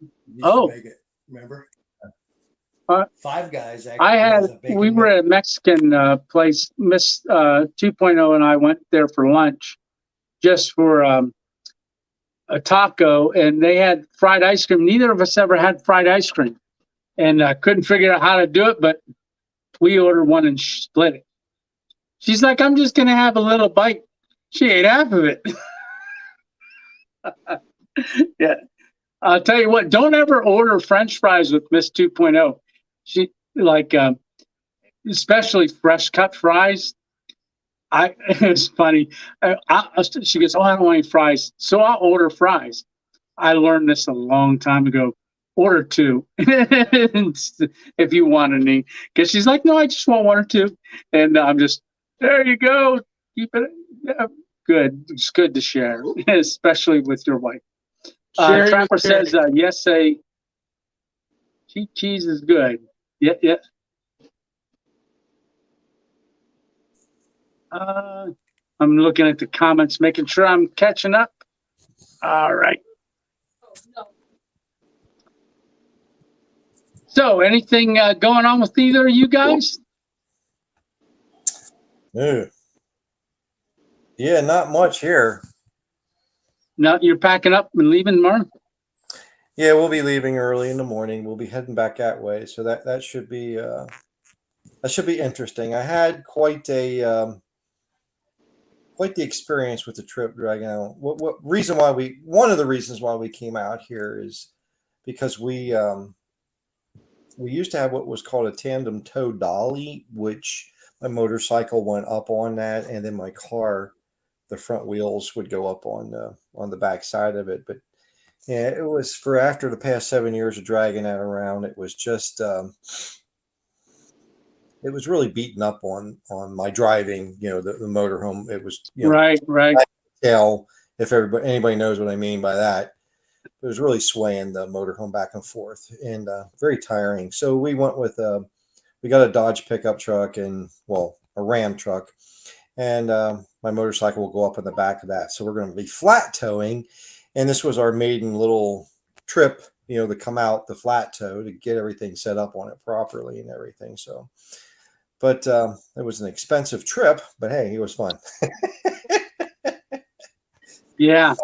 Used Oh. to make it, remember? Uh, Five Guys. We were at a Mexican place. Miss 2.0 and I went there for lunch just for a taco, and they had fried ice cream. Neither of us ever had fried ice cream, and couldn't figure out how to do it, but we ordered one and split it. She's like, I'm just going to have a little bite. She ate half of it. Yeah. I'll tell you what, don't ever order French fries with Miss 2.0. She like, especially fresh cut fries. It's funny. She goes, oh, I don't want any fries. So I'll order fries. I learned this a long time ago. Order two if you want any. Because she's like, no, I just want one or two. And I'm just, there you go. Keep it. Yeah, good. It's good to share, especially with your wife. Trapper says, yes, cheese is good. Yeah. I'm looking at the comments, making sure I'm catching up. All right. So, anything going on with either of you guys? Yeah, not much here. No, you're packing up and leaving tomorrow? Yeah, we'll be leaving early in the morning. We'll be heading back that way, so that should be interesting. I had quite the experience with the trip dragging out. One of the reasons why we came out here is because we used to have what was called a tandem tow dolly, which my motorcycle went up on that, and then my car, the front wheels would go up on the back side of it. But yeah, it was for after the past 7 years of dragging that around, it was just it was really beaten up on my driving. The motorhome. It was Right. I can tell if anybody knows what I mean by that. It was really swaying the motorhome back and forth and very tiring. So we went with we got a Dodge pickup truck and a Ram truck, and my motorcycle will go up in the back of that. So we're going to be flat towing, and this was our maiden little trip, to come out the flat tow to get everything set up on it properly and everything. So, But it was an expensive trip. But hey, it was fun. Yeah,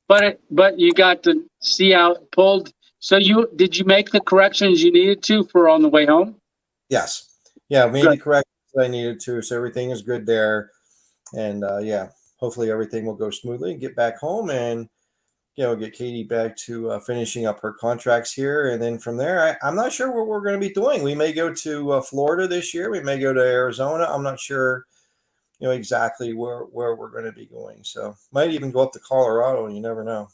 but you got to see how it pulled. So did you make the corrections you needed to for on the way home? Yes. Yeah, I made Good. the corrections I needed to, so everything is good there. And yeah, hopefully everything will go smoothly. Get back home and get Katie back to finishing up her contracts here, and then from there, I'm not sure what we're going to be doing. We may go to Florida this year. We may go to Arizona. I'm not sure, exactly where we're going to be going. So might even go up to Colorado, and you never know.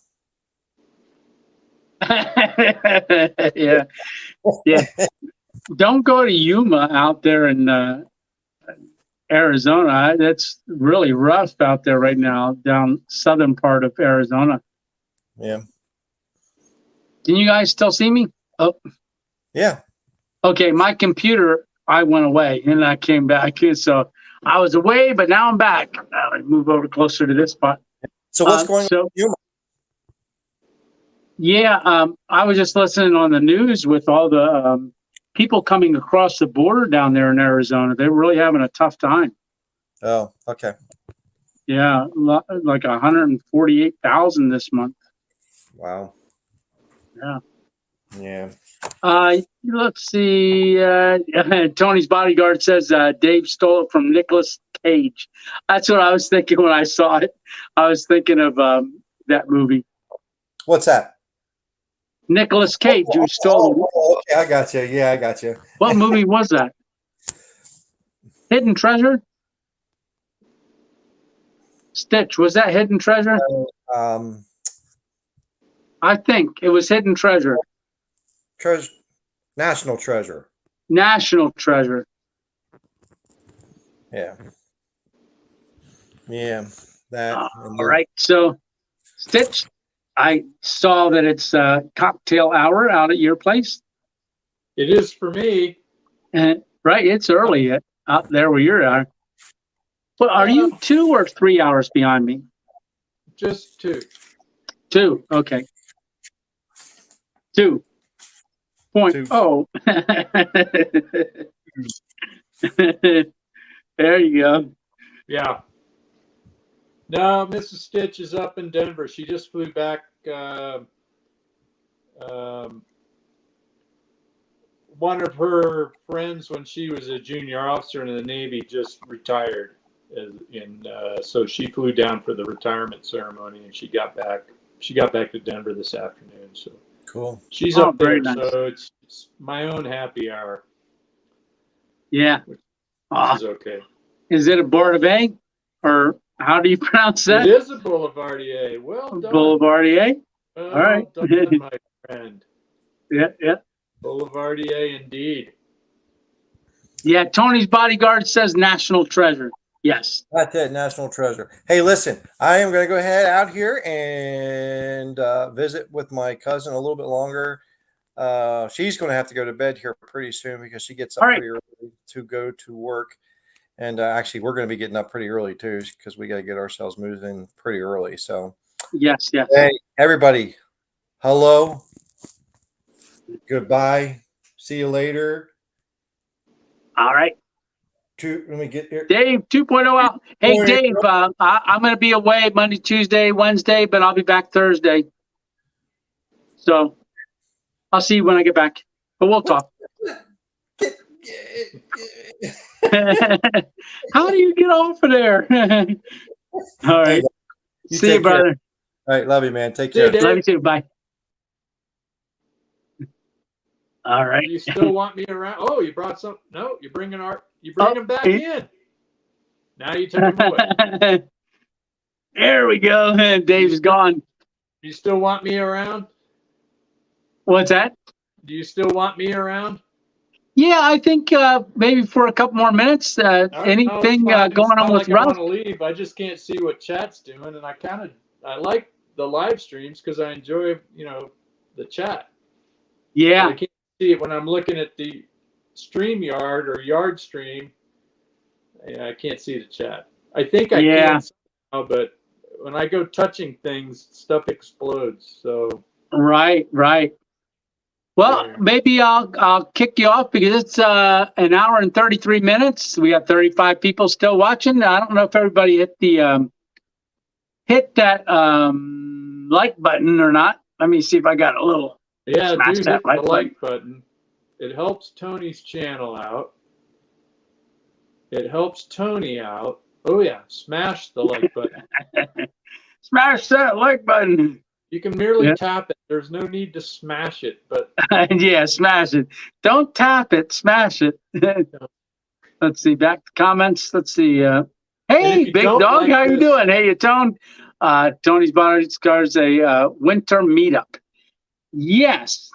Yeah, yeah. Don't go to Yuma out there in Arizona. That's really rough out there right now, down southern part of Arizona. Yeah. Can you guys still see me? Oh, Yeah. okay. My computer, I went away and I came back. So I was away, but now I'm back. I'll move over closer to this spot. So what's going on with Yuma? Yeah, I was just listening on the news with all the people coming across the border down there in Arizona. They're really having a tough time. Oh, okay. Yeah, like 148,000 this month. Wow. Yeah. Yeah. Let's see. Tony's bodyguard says Dave stole it from Nicolas Cage. That's what I was thinking when I saw it. I was thinking of that movie. What's that? Nicolas Cage, who stole it. Okay, I got you. Yeah, I got you. What movie was that? Hidden Treasure? Stitch, was that Hidden Treasure? I think it was Hidden Treasure. National Treasure. National Treasure. Yeah. Yeah. That. All right. So, Stitch, I saw that it's cocktail hour out at your place. It is for me. Right. It's early out there where you're at. Well, are you 2 or 3 hours behind me? Just 2. 2. Okay. 2.0. There you go. Yeah. No, Mrs. Stitch is up in Denver. She just flew back. One of her friends, when she was a junior officer in the Navy, just retired. So she flew down for the retirement ceremony, and she got back. She got back to Denver this afternoon. So cool. She's up there, nice. so it's my own happy hour. Yeah. Which is okay. Is it a Boulevardier, or how do you pronounce that? It is a Boulevardier. Well done. Boulevardier. Well all right. done, my friend. Yeah. Boulevardier indeed. Yeah, Tony's bodyguard says National Treasure. Yes. That's it, National Treasure. Hey, listen, I am going to go ahead out here and visit with my cousin a little bit longer. She's going to have to go to bed here pretty soon because she gets up pretty early to go to work. And actually, we're going to be getting up pretty early, too, because we got to get ourselves moved in pretty early. So, yes. Hey, everybody. Hello. Goodbye. See you later. All right. Let me get here. Dave 2.0 out. Hey, Dave, I'm going to be away Monday, Tuesday, Wednesday, but I'll be back Thursday. So I'll see you when I get back. But we'll talk. How do you get off of there? All right. See you, brother. All right. Love you, man. Take care. Love you too. Bye. All right. You still want me around? Oh, you brought some. No, you're bringing them back in. Now you took them away. There we go. Dave's gone. You still want me around? What's that? Do you still want me around? Yeah, I think maybe for a couple more minutes. Anything going on with Ralph? I want to leave. I just can't see what chat's doing, and I like the live streams because I enjoy the chat. Yeah. But I can't see it when I'm looking at the StreamYard or Yard Stream. I can't see the chat. I think I can somehow, but when I go touching things, stuff explodes. So right. Well, there. maybe I'll kick you off because it's an hour and 33 minutes. We got 35 people still watching. I don't know if everybody hit that like button or not. Let me see if I got a little. Yeah, Smash do that hit the like like button. It helps Tony's channel out. It helps Tony out. Oh yeah, smash the like button. Smash that like button. You can merely Yeah. tap it. There's no need to smash it, but Yeah, smash it. Don't tap it, smash it. Let's see, back to comments. Let's see. Hey, you big don't dog, like how you this- doing? Hey, Tone. Tony's Bodyguards a winter meetup. Yes.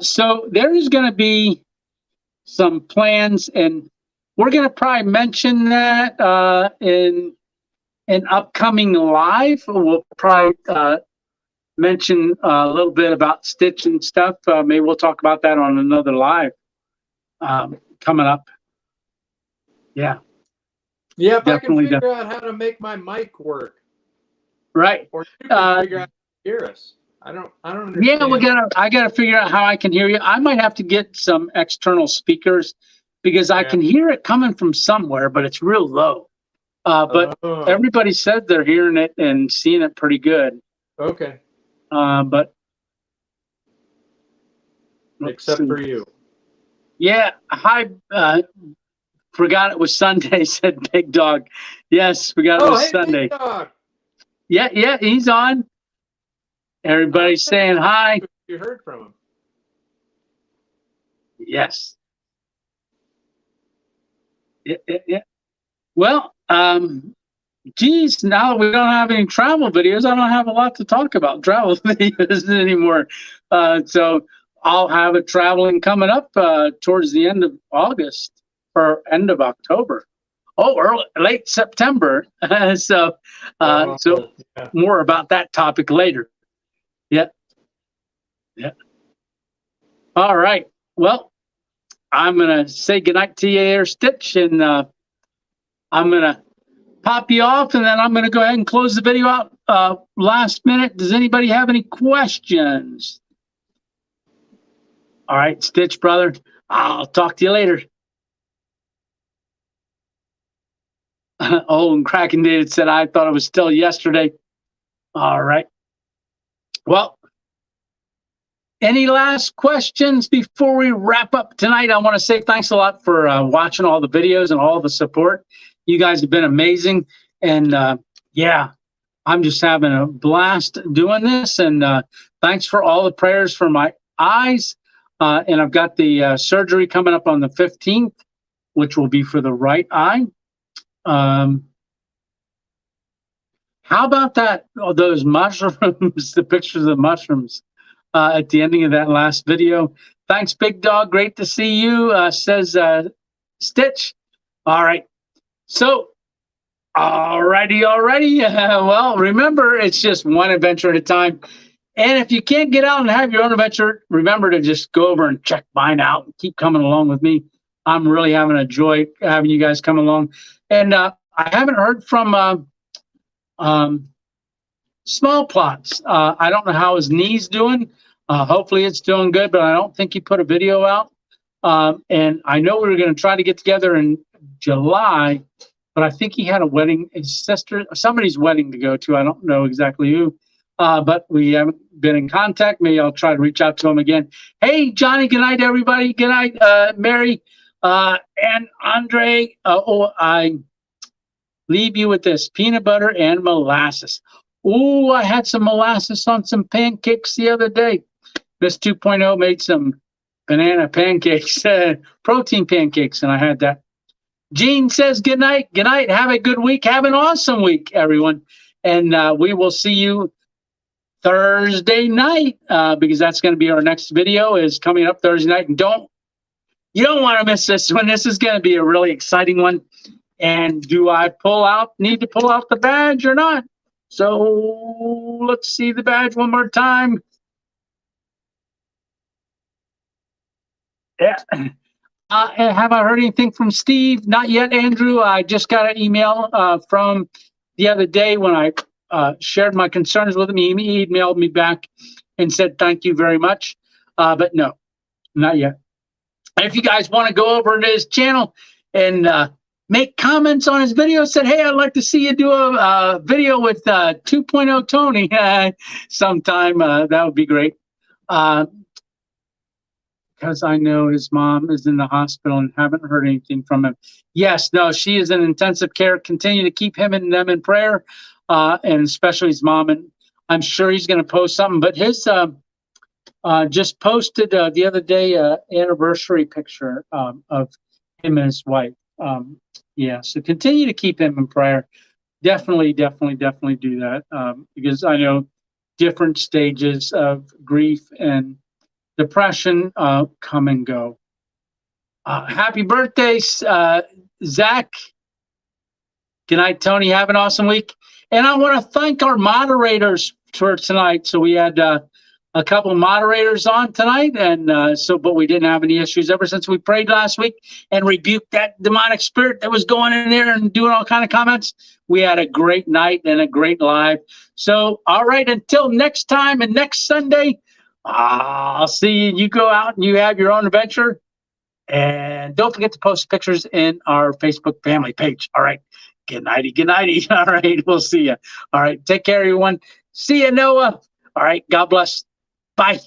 So there is going to be some plans, and we're going to probably mention that in an upcoming live. We'll probably mention a little bit about Stitch and stuff. Maybe we'll talk about that on another live coming up. Yeah, yeah, if Definitely, I can figure out how to make my mic work, right. or you can figure out how to hear us. I don't understand. Yeah, I gotta figure out how I can hear you. I might have to get some external speakers because I can hear it coming from somewhere, but it's real low. But everybody said they're hearing it and seeing it pretty good. Okay. But Except for you. Yeah. Hi. Forgot it was Sunday, said Big Dog. Yes, forgot it was Sunday. Big Dog. Yeah, he's on. Everybody's saying hi. You heard from him. Yes. Yeah. Well, geez, now that we don't have any travel videos, I don't have a lot to talk about travel videos anymore. So I'll have it traveling coming up towards the end of August or end of October. Oh, late September. So more about that topic later. Yeah. All right. Well, I'm going to say goodnight to you there, Stitch, and I'm going to pop you off, and then I'm going to go ahead and close the video out last minute. Does anybody have any questions? All right, Stitch, brother. I'll talk to you later. Oh, and Kraken David said, I thought it was still yesterday. All right. Well, any last questions before we wrap up tonight? I want to say thanks a lot for watching all the videos and all the support. You guys have been amazing. And yeah, I'm just having a blast doing this. And thanks for all the prayers for my eyes. And I've got the surgery coming up on the 15th, which will be for the right eye. How about that? Oh, those mushrooms, the pictures of the mushrooms at the ending of that last video. Thanks, Big Dog. Great to see you, says Stitch. All right. So, alrighty. Well, remember, it's just one adventure at a time. And if you can't get out and have your own adventure, remember to just go over and check mine out and keep coming along with me. I'm really having a joy having you guys come along. And I haven't heard from Small Plots. I don't know how his knee's doing. Hopefully it's doing good, but I don't think he put a video out. And I know we were going to try to get together in July, but I think he had a wedding, his sister, somebody's wedding to go to. I don't know exactly who, but we haven't been in contact. Maybe I'll try to reach out to him again. Hey, Johnny, good night, everybody. Good night, Mary, and Andre. I leave you with this peanut butter and molasses. Oh, I had some molasses on some pancakes the other day. Miss 2.0 made some banana pancakes, protein pancakes, and I had that. Gene says good night. Good night. Have a good week. Have an awesome week, everyone. And we will see you Thursday night because that's going to be our next video is coming up Thursday night. And you don't want to miss this one. This is going to be a really exciting one. And do I need to pull out the badge or not? So let's see the badge one more time. Yeah. Have I heard anything from Steve? Not yet, Andrew. I just got an email from the other day when I shared my concerns with him. He emailed me back and said, thank you very much. But no, not yet. If you guys want to go over to his channel and make comments on his video, said, hey, I'd like to see you do a video with 2.0 Tony sometime. That would be great. Because I know his mom is in the hospital and haven't heard anything from him. Yes, no, she is in intensive care. Continue to keep him and them in prayer, and especially his mom. And I'm sure he's going to post something. But his just posted the other day anniversary picture of him and his wife. Yeah, so continue to keep him in prayer. Definitely do that, because I know different stages of grief and depression come and go. Happy birthday, Zach. Good night, Tony. Have an awesome week. And I want to thank our moderators for tonight. So we had a couple of moderators on tonight, and but we didn't have any issues ever since we prayed last week and rebuked that demonic spirit that was going in there and doing all kind of comments. We had a great night and a great live. So, all right, until next time and next Sunday, I'll see you. You go out and you have your own adventure. And don't forget to post pictures in our Facebook family page. All right. Good nighty. Good nighty. All right. We'll see you. All right. Take care, everyone. See you, Noah. All right. God bless. Bye.